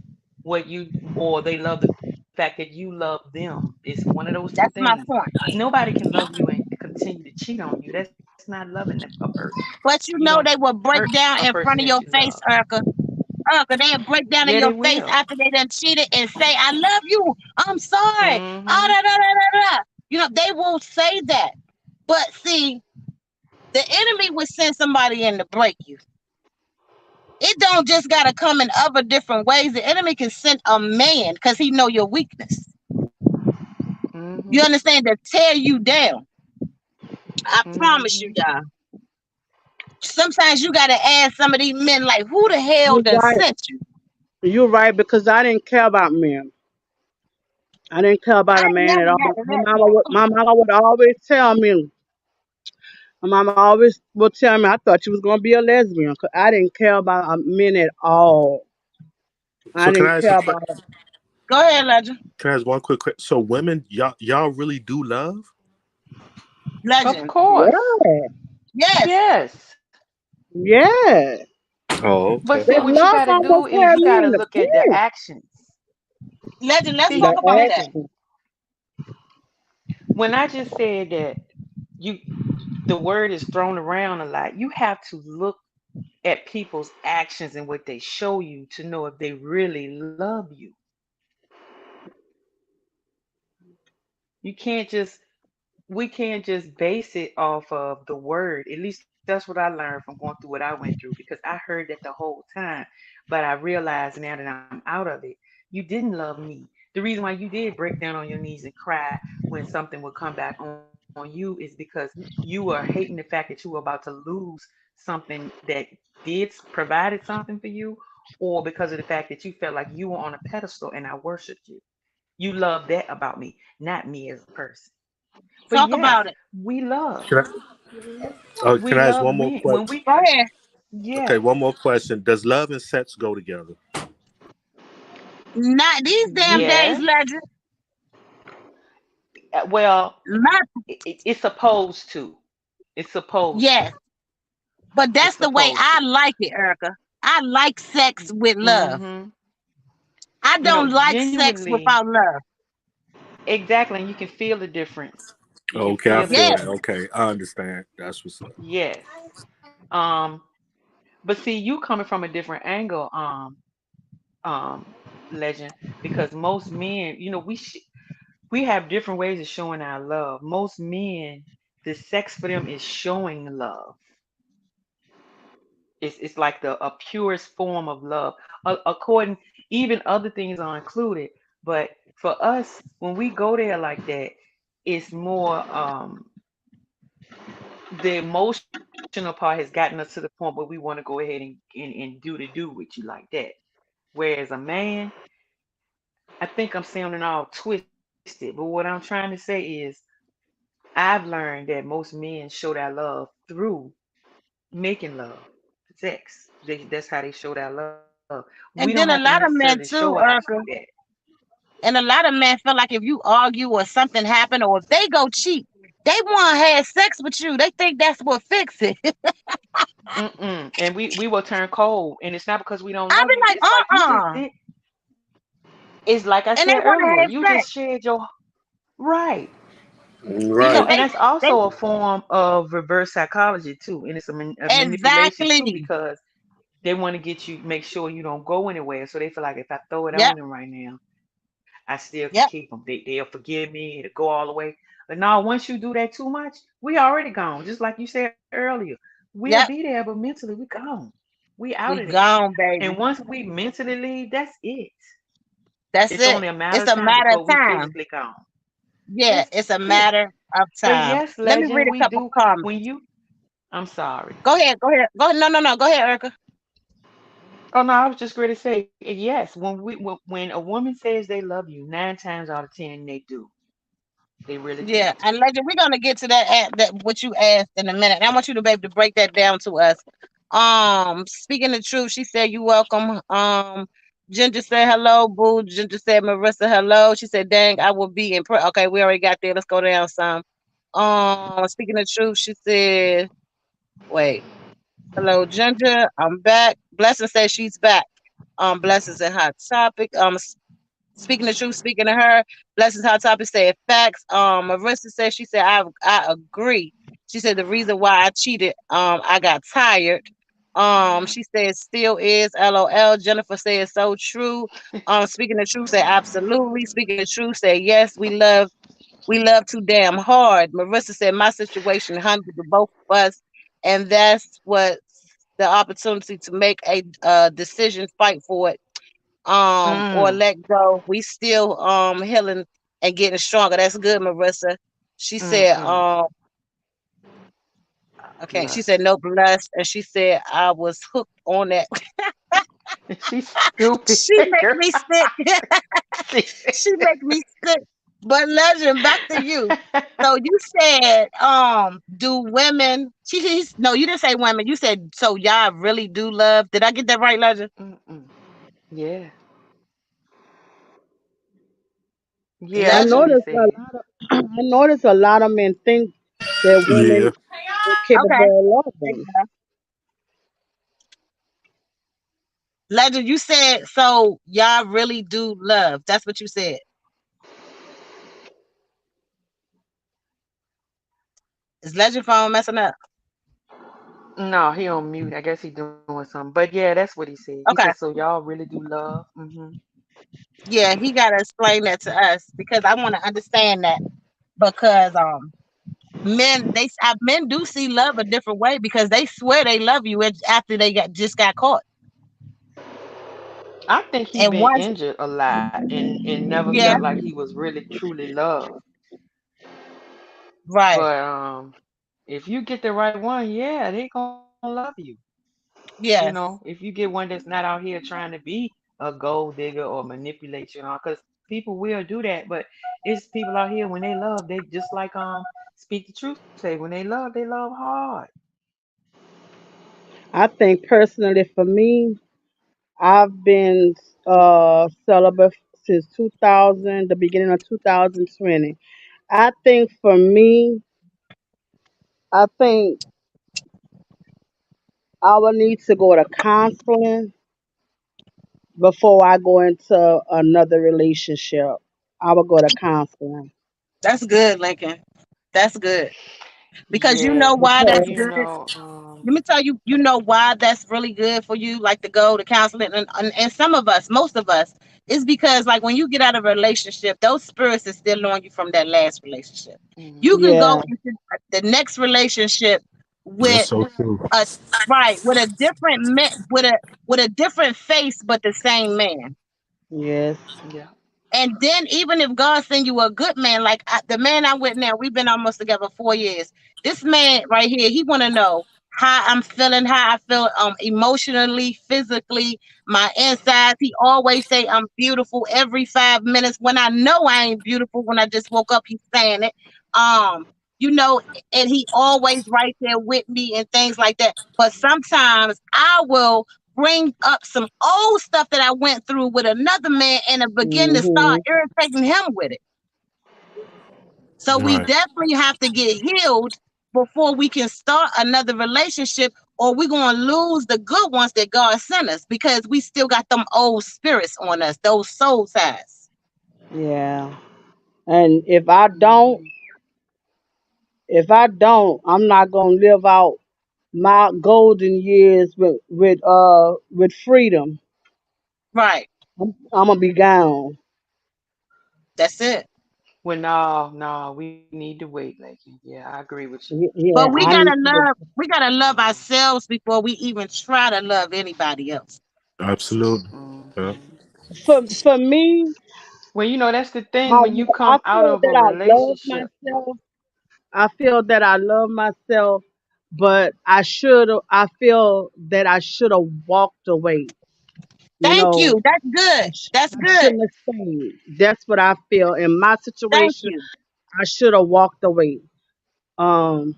they love the fact that you love them. It's one of those two
That's
things.
my point.
Nobody can love you and continue to cheat on you. That's not loving a person.
But you
You
know
don't
they will
hurt
break
a
down in
person
front of
that
your
you love.
face, Erica. Erica, they'll break down in
Yeah, they
your face
will.
after they done cheated and say, I love you. I'm sorry. Ah,
Hmm.
da, da, da, da, da. You know, they will say that. But see, the enemy would send somebody in to break you. It don't just gotta come in other different ways. The enemy can send a man because he know your weakness.
Hmm.
You understand? To tear you down. I promise you,
Hmm.
y'all. Sometimes you gotta ask some of these men, like, who the hell
You're
done
right.
sent you?
You're right because I didn't care about men. I didn't care
I
about a
ain't
man
never
at all.
got to that point.
My mama would always tell me. My mama always would tell me I thought you was gonna be a lesbian. 'Cause I didn't care about men at all. I
So can
didn't
I ask a
care
quick?
about them.
Go ahead, Legend.
Can I ask one quick? So women, y'all really do love?
Of
Legend.
course.
Yeah,
Yes.
Yes.
yeah.
Oh,
But
okay.
see,
That
what you
love
got to do
almost
is
had
you
me
got to
in the
look at the
pen.
actions.
Legend, let's
See,
talk about
The
that.
action.
when I just said that you the word is thrown around a lot, you have to look at people's actions and what they show you to know if they really love you. You can't just we can't just base it off of the word. At least That's what I learned from going through what I went through because I heard that the whole time. But I realized now that I'm out of it, you didn't love me. The reason why you did break down on your knees and cry when something would come back on you is because you were hating the fact that you were about to lose something that provided something for you, or because of the fact that you felt like you were on a pedestal and I worshiped you. You love that about me, not me as a person. But
Talk
yes,
about it.
we love.
Can
We
can I ask
love
one more
men. When
question?
we,
Go ahead.
Okay,
yes,
one more question. Does love and sex go together?
Not these damn days,
yes.
Legend.
Well,
Not
it's supposed to. It's supposed to.
yes. But
It's
that's the way
supposed
I
to.
like it, Erica. I like sex with love.
Mm-hmm.
I don't like sex
Genuinely,
without love.
exactly. And you can feel the difference. You can
Okay, I
feel the
feel
Yeah.
that.
difference.
Okay, I understand. That's what's up.
Yes. Um, but see, you coming from a different angle, um, legend, because most men, we have different ways of showing our love. Most men, the sex for them is showing love. It's like the a purest form of love. According, even other things are included, but for us, when we go there like that, it's more the emotional part has gotten us to the point where we want to go ahead and do with you like that. Whereas a man, I think I'm sounding all twisted, but what I'm trying to say is I've learned that most men show that love through making love, sex. That's how they show that love. We don't have to
And then a lot
necessarily
of
show
men
ours
too,
like that.
Erica. And a lot of men feel like if you argue or something happen or if they go cheat, they want to have sex with you. They think that's what fix it.
Mm-mm. And we will turn cold, and it's not because we don't
I
love
be
you.
like,
It's like you just
uh-uh.
did. It's like I
And they
said
want to
earlier.
have
You
sex.
just shared your right.
Yeah,
Right.
And that's
they
also a form of reverse psychology too, and it's a manipulation too
exactly.
because they want to get you make sure you don't go anywhere. So they feel like if I throw it
Yep,
on them right now, I still can
yep,
keep them. They'll forgive me. It'll go all the way. But now, once you do that too much, we already gone. Just like you said earlier, we'll be
yep.
there, but mentally we gone. We out of
We
there.
gone,
And
baby.
once we mentally leave, that's it.
That's
It's only
it.
a matter
It's
of
a
time
matter of
before we
time.
physically gone.
Yeah,
That's
it's a
it.
matter of
But
time.
yes,
Let me
legend,
read a
we
couple
do.
comments.
When you, I'm sorry.
Go ahead, go ahead. Go ahead. No, no, no. Go ahead, Erica.
Oh no, I was just going to say yes. When a woman says they love you, 9 times out of 10 they do. They really do.
Yeah, and Legend, we're gonna get to that what you asked in a minute. And I want you to be able to break that down to us. Speaking the truth, she said you welcome. Ginger said hello, boo. Ginger said Marissa hello. She said, dang, I will be in prayer. Okay, we already got there. Let's go down some. Speaking the truth, she said, wait, hello, Ginger. I'm back. Blessing says she's back. Blessings in hot topic. Speaking the truth, speaking to her. Blessings Hot Topic said facts. Marissa said she said I agree. She said the reason why I cheated, I got tired. She said still is LOL. Jennifer said so true. Speaking the truth, said absolutely. Speaking the truth, said yes, we love too damn hard. Marissa said my situation hundred to both of us, and that's what the opportunity to make a decision, fight for it or
Mm,
let go. We still healing and getting stronger. That's good, Marissa. She said,
mm-mm.
okay, she said
Lust.
no blessed, and she said I was hooked on that.
She's stupid,
She make
girl.
me sick. She make me sick. But Legend, back to you. So you said, do women no, you didn't say women. You said so y'all really do love. Did I get that right, Legend?
Mm-mm. Yeah, yeah, that's what
Legend?
he
noticed a
said.
lot of I noticed a lot of men think that
Yeah.
women are
Okay.
capable of
There you
loving.
go. Legend, you said so y'all really do love. That's what you said. Is Legend phone messing up?
No, he on mute. I guess he doing something. But yeah, that's what he said. He said, "So
Okay.
y'all really do love?" Mm-hmm.
Yeah, he gotta explain that to us because I want to understand that because men do see love a different way because they swear they love you after they just got caught.
I think he
And
been
once,
injured a lot and never
yeah,
felt like he was really truly loved.
right,
But if you get the right one, yeah, they gonna love you. You
yes.
know, if you get one that's not out here trying to be a gold digger or manipulate you, because people will do that. But it's people out here when they love, they just like speak the truth. Say when they love hard.
I think personally for me, I've been celibate since 2000, the beginning of 2020. I think for me, I think I would need to go to counseling before I go into another relationship. I would go to counseling.
That's good, Lincoln. That's good. Because you
Yeah,
know why
and
that's
Because,
you
good?
know,
Let me tell you, you know why that's really good for you, like to go to counseling. And some of us, most of us, is because like when you get out of a relationship, those spirits is still on you from that last relationship. You can
mhm.
yeah,
go into the next relationship
That's
with
so true.
a right with a different man with a different face, but the same man.
yes.
Yeah.
And then even if God send you a good man, like the man I'm with now, we've been almost together 4 years. This man right here, he want to know how I'm feeling, how I feel emotionally, physically, my insides. He always say I'm beautiful every 5 minutes. When I know I ain't beautiful, when I just woke up, he's saying it. Um, you know, and he always right there with me and things like that. But sometimes I will bring up some old stuff that I went through with another man and begin to start
Hmm.
irritating him with it. So we
Right.
definitely have to get healed before we can start another relationship, or we're going to lose the good ones that God sent us because we still got them old spirits on us, those soul ties.
Yeah. And
Mhm.
if I don't, I'm not gonna live out my golden years with freedom.
Right.
I'm gonna be gone.
That's it.
Well, no, no, we need to wait, like, yeah, I agree with you.
Yeah,
But we
I
gotta
need to.
love ourselves before we even try to love anybody else.
Absolutely. Yeah.
Mhm.
For me,
Well, you know, that's the thing when you
I
come out
feel
of a
that I love
relationship.
myself. I feel that I love myself, but I feel that I should have walked away. You
Thank
know,
you. That's good. That's
I
good.
shouldn't have stayed. That's what I feel in my
Thank
situation.
you.
I should have walked away. Um,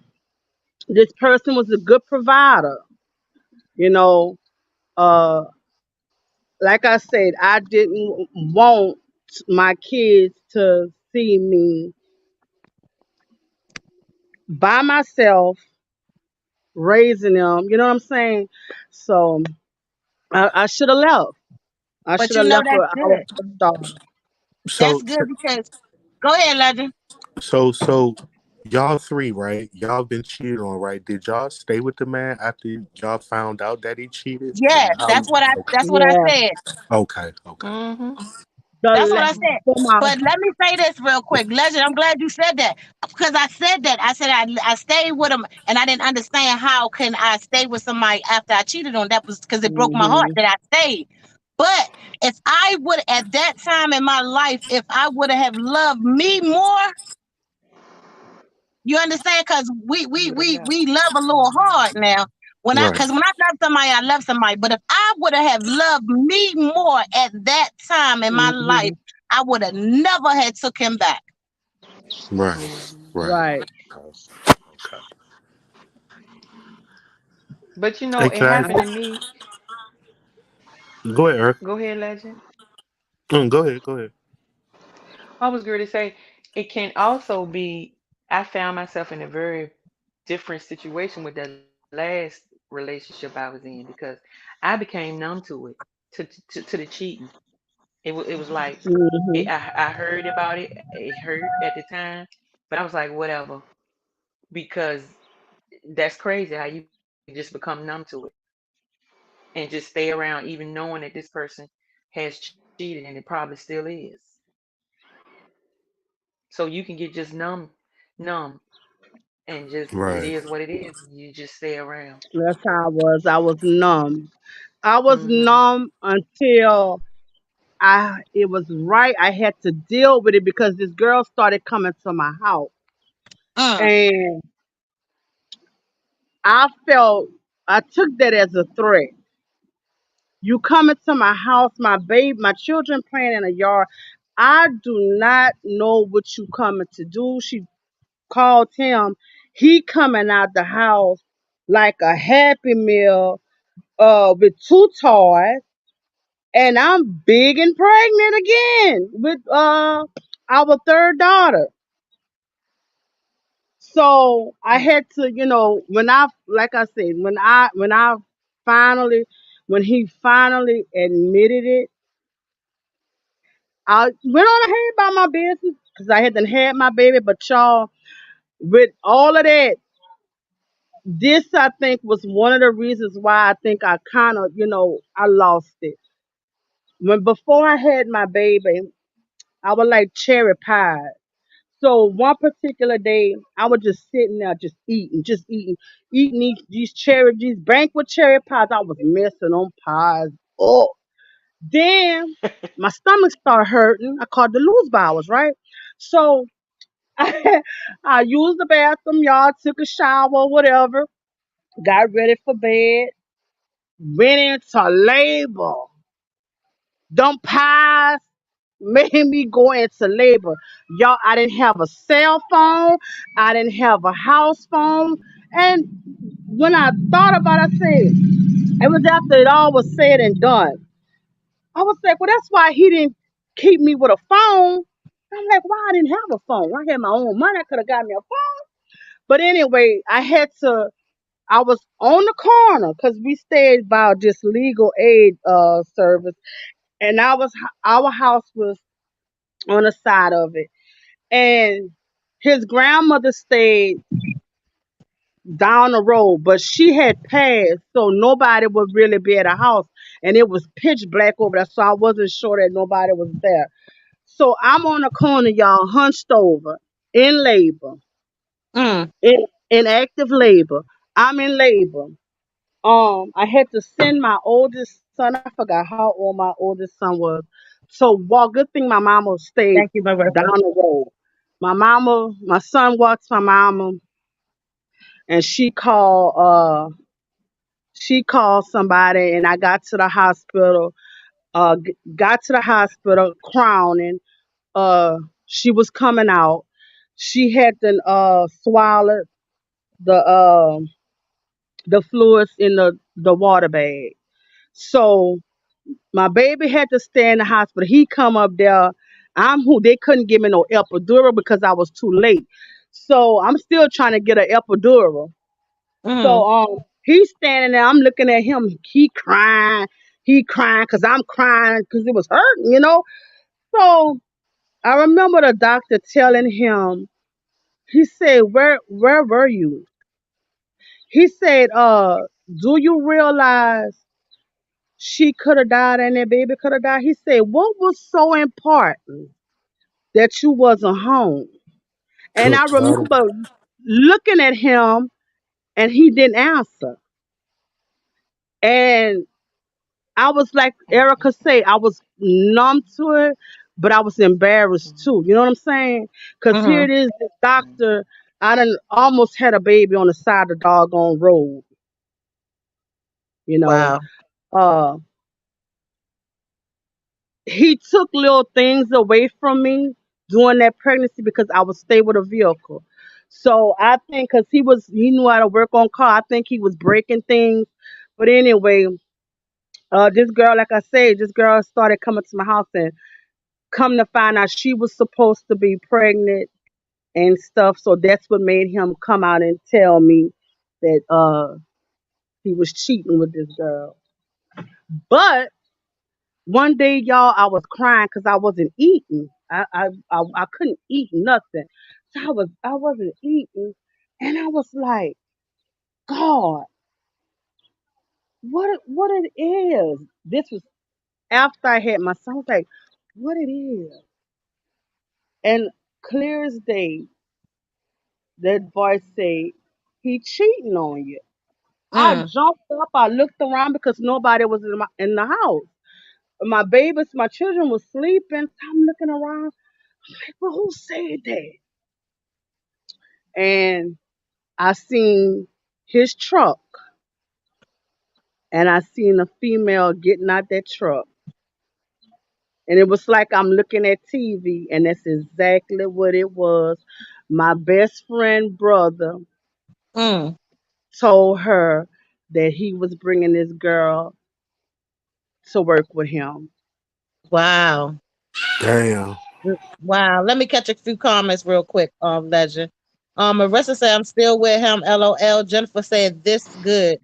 this person was a good provider. You know, uh, like I said, I didn't want my kids to see me by myself raising them. You know what I'm saying? So I should have left. I
But
should
you
have
know
left
that's
with our
good.
first daughter.
So
That's good because go ahead, Legend.
so y'all three, right? Y'all been cheated on, right? Did y'all stay with the man after y'all found out that he cheated? And
Yes,
how? Okay.
that's what I
Yeah,
said.
Okay. Okay.
Mhm.
That's what I
the
said.
for my
But let me say this real quick, Legend. I'm glad you said that because I said that. I said I stayed with him, and I didn't understand how can I stay with somebody after I cheated on. That was because it broke my heart
hmm
that I stayed. But if I would at that time in my life, if I would have loved me more, you understand? Because we
You
we
would have
we
left.
we love a little hard
Mhm.
now.
Right.
Because when I love somebody, I love somebody. But if I would have loved me more at that time in my life,
hmm
I would have never had took him back.
Right.
Mhm.
Right.
right.
Okay. Okay.
But you know,
Hey,
it
can
happened
I
to me.
go ahead, Eric?
Go ahead, Legend.
Go ahead. Go ahead.
I was going to say it can also be. I found myself in a very different situation with the last relationship I was in because I became numb to it, to the cheating. It was like
hmm
I heard about it. It hurt at the time, but I was like, whatever, because that's crazy how you can just become numb to it and just stay around even knowing that this person has cheated and it probably still is. So you can get just numb. and just it
Right.
is what it is. You just stay around.
That's how I was. I was numb. I was
Mhm.
numb until I it was right. I had to deal with it because this girl started coming to my house,
Mm.
and I felt I took that as a threat. You coming to my house, my baby, my children playing in the yard. I do not know what you coming to do. She called him. He coming out the house like a happy meal, with two toys, and I'm big and pregnant again with our third daughter. So I
Mm.
had to, when I, like I said, when I finally, when he finally admitted it, I went on ahead about my business because I had my baby. But y'all, with all of that, this I think was one of the reasons why I think I kind of, I lost it. When before I had my baby, I was like cherry pie. So one particular day, I was just sitting there, just eating these cherry, these banquet cherry pies. I was messing on pies. Oh, then my stomach started hurting. I called the loose bowels, right? So I used the bathroom, y'all, took a shower, whatever, got ready for bed, went into labor. Them pies made me go into labor. Y'all, I didn't have a cell phone. I didn't have a house phone. And when I thought about it, I said, it was after it all was said and done. I was like, well, that's why he didn't keep me with a phone. I'm like, why I didn't have a phone? I had my own money. I could have got me a phone. But anyway, I was on the corner because we stayed by this legal aid service. And our house was on the side of it. And his grandmother stayed down the road, but she had passed, so nobody would really be at the house. And it was pitch black over there, so I wasn't sure that nobody was there. So I'm on the corner, y'all, hunched over, in labor,
Mm.
in active labor. I'm in labor. I had to send my oldest son. I forgot how old my oldest son was. So, well, good thing my mama stayed
Thank you,
down
Marissa.
the road. My son walked my mama, and she called somebody, and I got to the hospital. Got to the hospital crowning. Uh, she was coming out. She had to swallowed the the fluids in the water bag. So my baby had to stay in the hospital. He come up there. I'm who they couldn't give me no epidural because I was too late. So I'm still trying to get an epidural. So
Mm.
he's standing there. I'm looking at him. He crying. He crying because I'm crying because it was hurting. So I remember the doctor telling him. He said, "Where were you?" He said, "Do you realize she could have died and that baby could have died?" He said, "What was so important that you wasn't home?" And I
Good God.
remember looking at him and he didn't answer. And I was like Erica said, I was numb to it, but I was embarrassed too. You know what I'm saying? Because here
Mm-hmm.
it is, the doctor, I done almost had a baby on the side of the doggone road, you know.
Wow.
Uh, he took little things away from me during that pregnancy because I would stay with a vehicle. So I think because he knew how to work on car, I think he was breaking things. But anyway, this girl, like I said, this girl started coming to my house, and come to find out she was supposed to be pregnant and stuff. So that's what made him come out and tell me that he was cheating with this girl. But one day, y'all, I was crying because I wasn't eating. I couldn't eat nothing. So I wasn't eating, and I was like, God, what it is? This was after I had my son. I was like, what it is? And clear as day, that voice said, he cheating on you. I
Mm.
jumped up, I looked around because nobody was in the house. My babies, my children was sleeping. So I'm looking around, like, well, who said that? And I seen his truck, and I seen a female getting out that truck. And it was like I'm looking at TV, and that's exactly what it was. My best friend brother
Mm.
told her that he was bringing this girl to work with him.
Wow.
Damn.
Wow. Let me catch a few comments real quick, Legend. Marissa said, I'm still with him. LOL. Jennifer said, this good.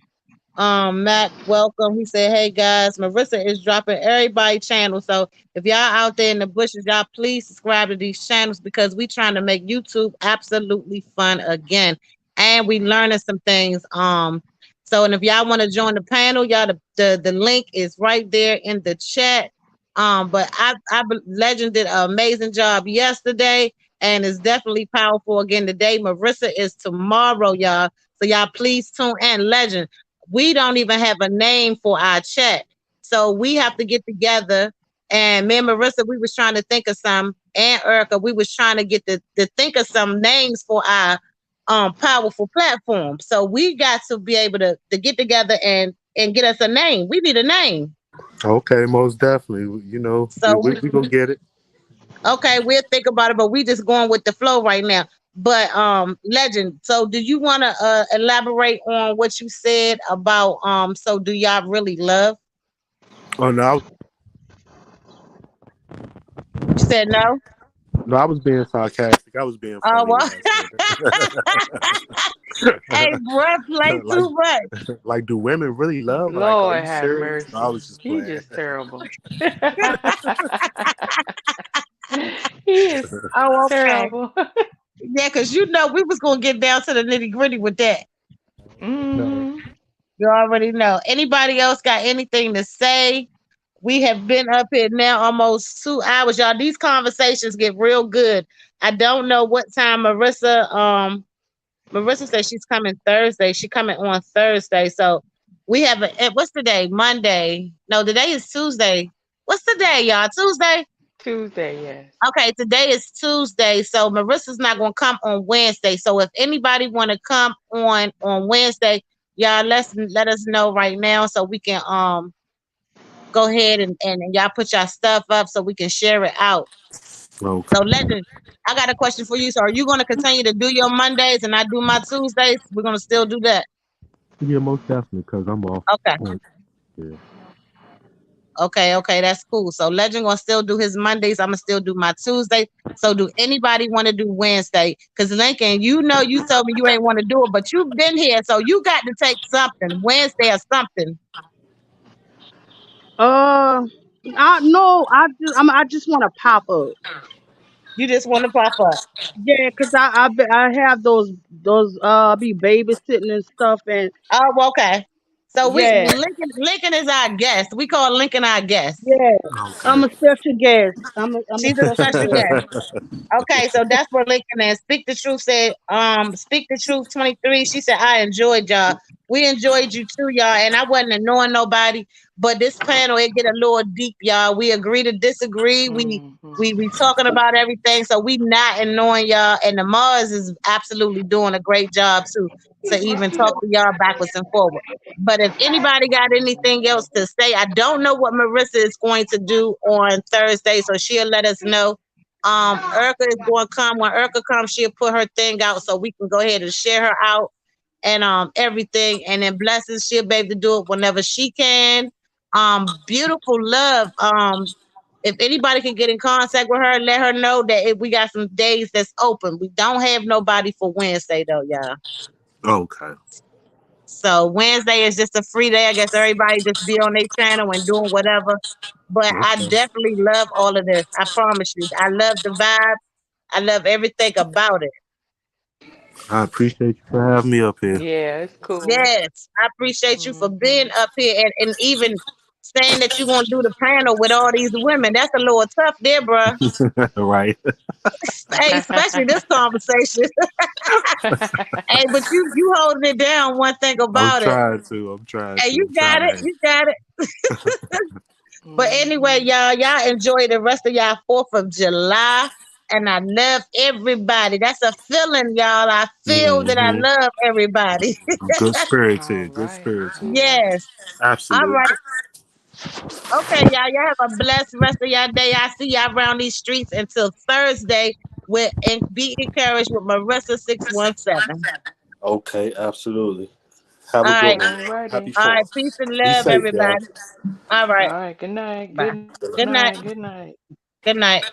Mac, welcome. He said, hey guys, Marissa is dropping everybody channel. So if y'all out there in the bushes, y'all please subscribe to these channels because we trying to make YouTube absolutely fun again. And we learning some things. So and if y'all want to join the panel, y'all the link is right there in the chat. But Legend did an amazing job yesterday and it's definitely powerful again today. Marissa is tomorrow, y'all. So y'all please tune in. Legend, we don't even have a name for our chat. So we have to get together. And me and Marissa, we was trying to think of some, and Erica, we was trying to get to think of some names for our powerful platform. So we got to be able to get together and get us a name. We need a name.
Okay, most definitely. You know,
So
we gonna get it.
okay, we'll think about it, but we just going with the flow right now. But Legend, so do you want to elaborate on what you said about so do y'all really love?
Oh no,
You said no?
no, I was being sarcastic. I was being
Oh
funny when
well.
I
Hey,
said
bruh, play
it.
too much.
Like, do women really love? Like, are
Lord
you
have
serious? No, I
mercy.
was just
He
playing.
just terrible. He is
Oh, okay.
terrible.
Yeah, because you know we was gonna get down to the nitty-gritty with that.
No.
Hmm.
You already know. Anybody else got anything to say? We have been up here now almost 2 hours, y'all. These conversations get real good. I don't know what time Marissa said she's coming Thursday. She coming on Thursday. So we have what's the day? Monday. No, today is Tuesday. What's the day, y'all? Tuesday?
Tuesday, yes.
Okay, today is Tuesday. So Marissa's not gonna come on Wednesday. So if anybody wanna come on Wednesday, y'all let us know right now so we can go ahead and y'all put your stuff up so we can share it out.
Okay.
So Legend, I got a question for you. So are you gonna continue to do your Mondays and I do my Tuesdays? We're gonna still do that.
Yeah, most definitely, because I'm off.
Okay.
Yeah.
Okay, that's cool. So Legend gonna still do his Mondays. I'm gonna still do my Tuesday. So do anybody want to do Wednesday? Because Lincoln, you know you told me you ain't want to do it, but you've been here, so you got to take something. Wednesday or something.
I no, I just want to pop up.
You just want to pop up.
Yeah, cause I have those be babysitting and stuff, and
Oh, okay. So we
yeah,
Lincoln is our guest. We call Lincoln our guest.
yeah.
Okay.
I'm a special guest. I'm a
She's a
special
special
guest.
guest. Okay, so that's where Lincoln is. Speak the Truth said, Speak the Truth 23. She said, I enjoyed y'all. We enjoyed you too, y'all. And I wasn't annoying nobody, but this panel, it get a little deep, y'all. We agree to disagree.
Hmm.
We talking about everything. So we not annoying y'all. And the Mars is absolutely doing a great job too to even talk to y'all backwards and forward. But if anybody got anything else to say, I don't know what Marissa is going to do on Thursday, so she'll let us know. Erica is going to come. When Erica comes, she'll put her thing out so we can go ahead and share her out and everything. And then Blessings, she'll be able to do it whenever she can. Beautiful love. If anybody can get in contact with her, let her know that if we got some days that's open. We don't have nobody for Wednesday though, y'all.
Okay.
So Wednesday is just a free day. I guess everybody just be on their channel and doing whatever. But I
Okay.
definitely love all of this. I promise you. I love the vibe. I love everything about it.
I appreciate you for having me up here.
Yeah, it's cool.
Yes, I appreciate you for
Hmm.
being up here and even saying that you're gonna do the panel with all these women. That's a little tough there, bruh.
Right.
Hey, especially this conversation. Hey, but you holding it down. One thing
I'm
about it.
trying to. I'm trying
Hey,
to.
you
I'm
got it.
trying.
You got it. But anyway, y'all enjoy the rest of y'all 4th of July. And I love everybody. That's a feeling, y'all. I feel that I
Mhm.
love everybody.
Good spirited.
All
Good
right.
spirited.
Yes. All
Absolutely.
right. Okay, y'all have a blessed rest of y'all day. I see y'all around these streets until Thursday with and Be Encouraged with Marissa 617.
Okay, absolutely. Have
All
a
right.
good one.
All
Happy
righty.
All right.
4th.
Peace and
Be
love,
safe, y'all.
everybody. All
All
right.
right. Good night.
Bye.
Good
Good night.
night. Good night.
Good night.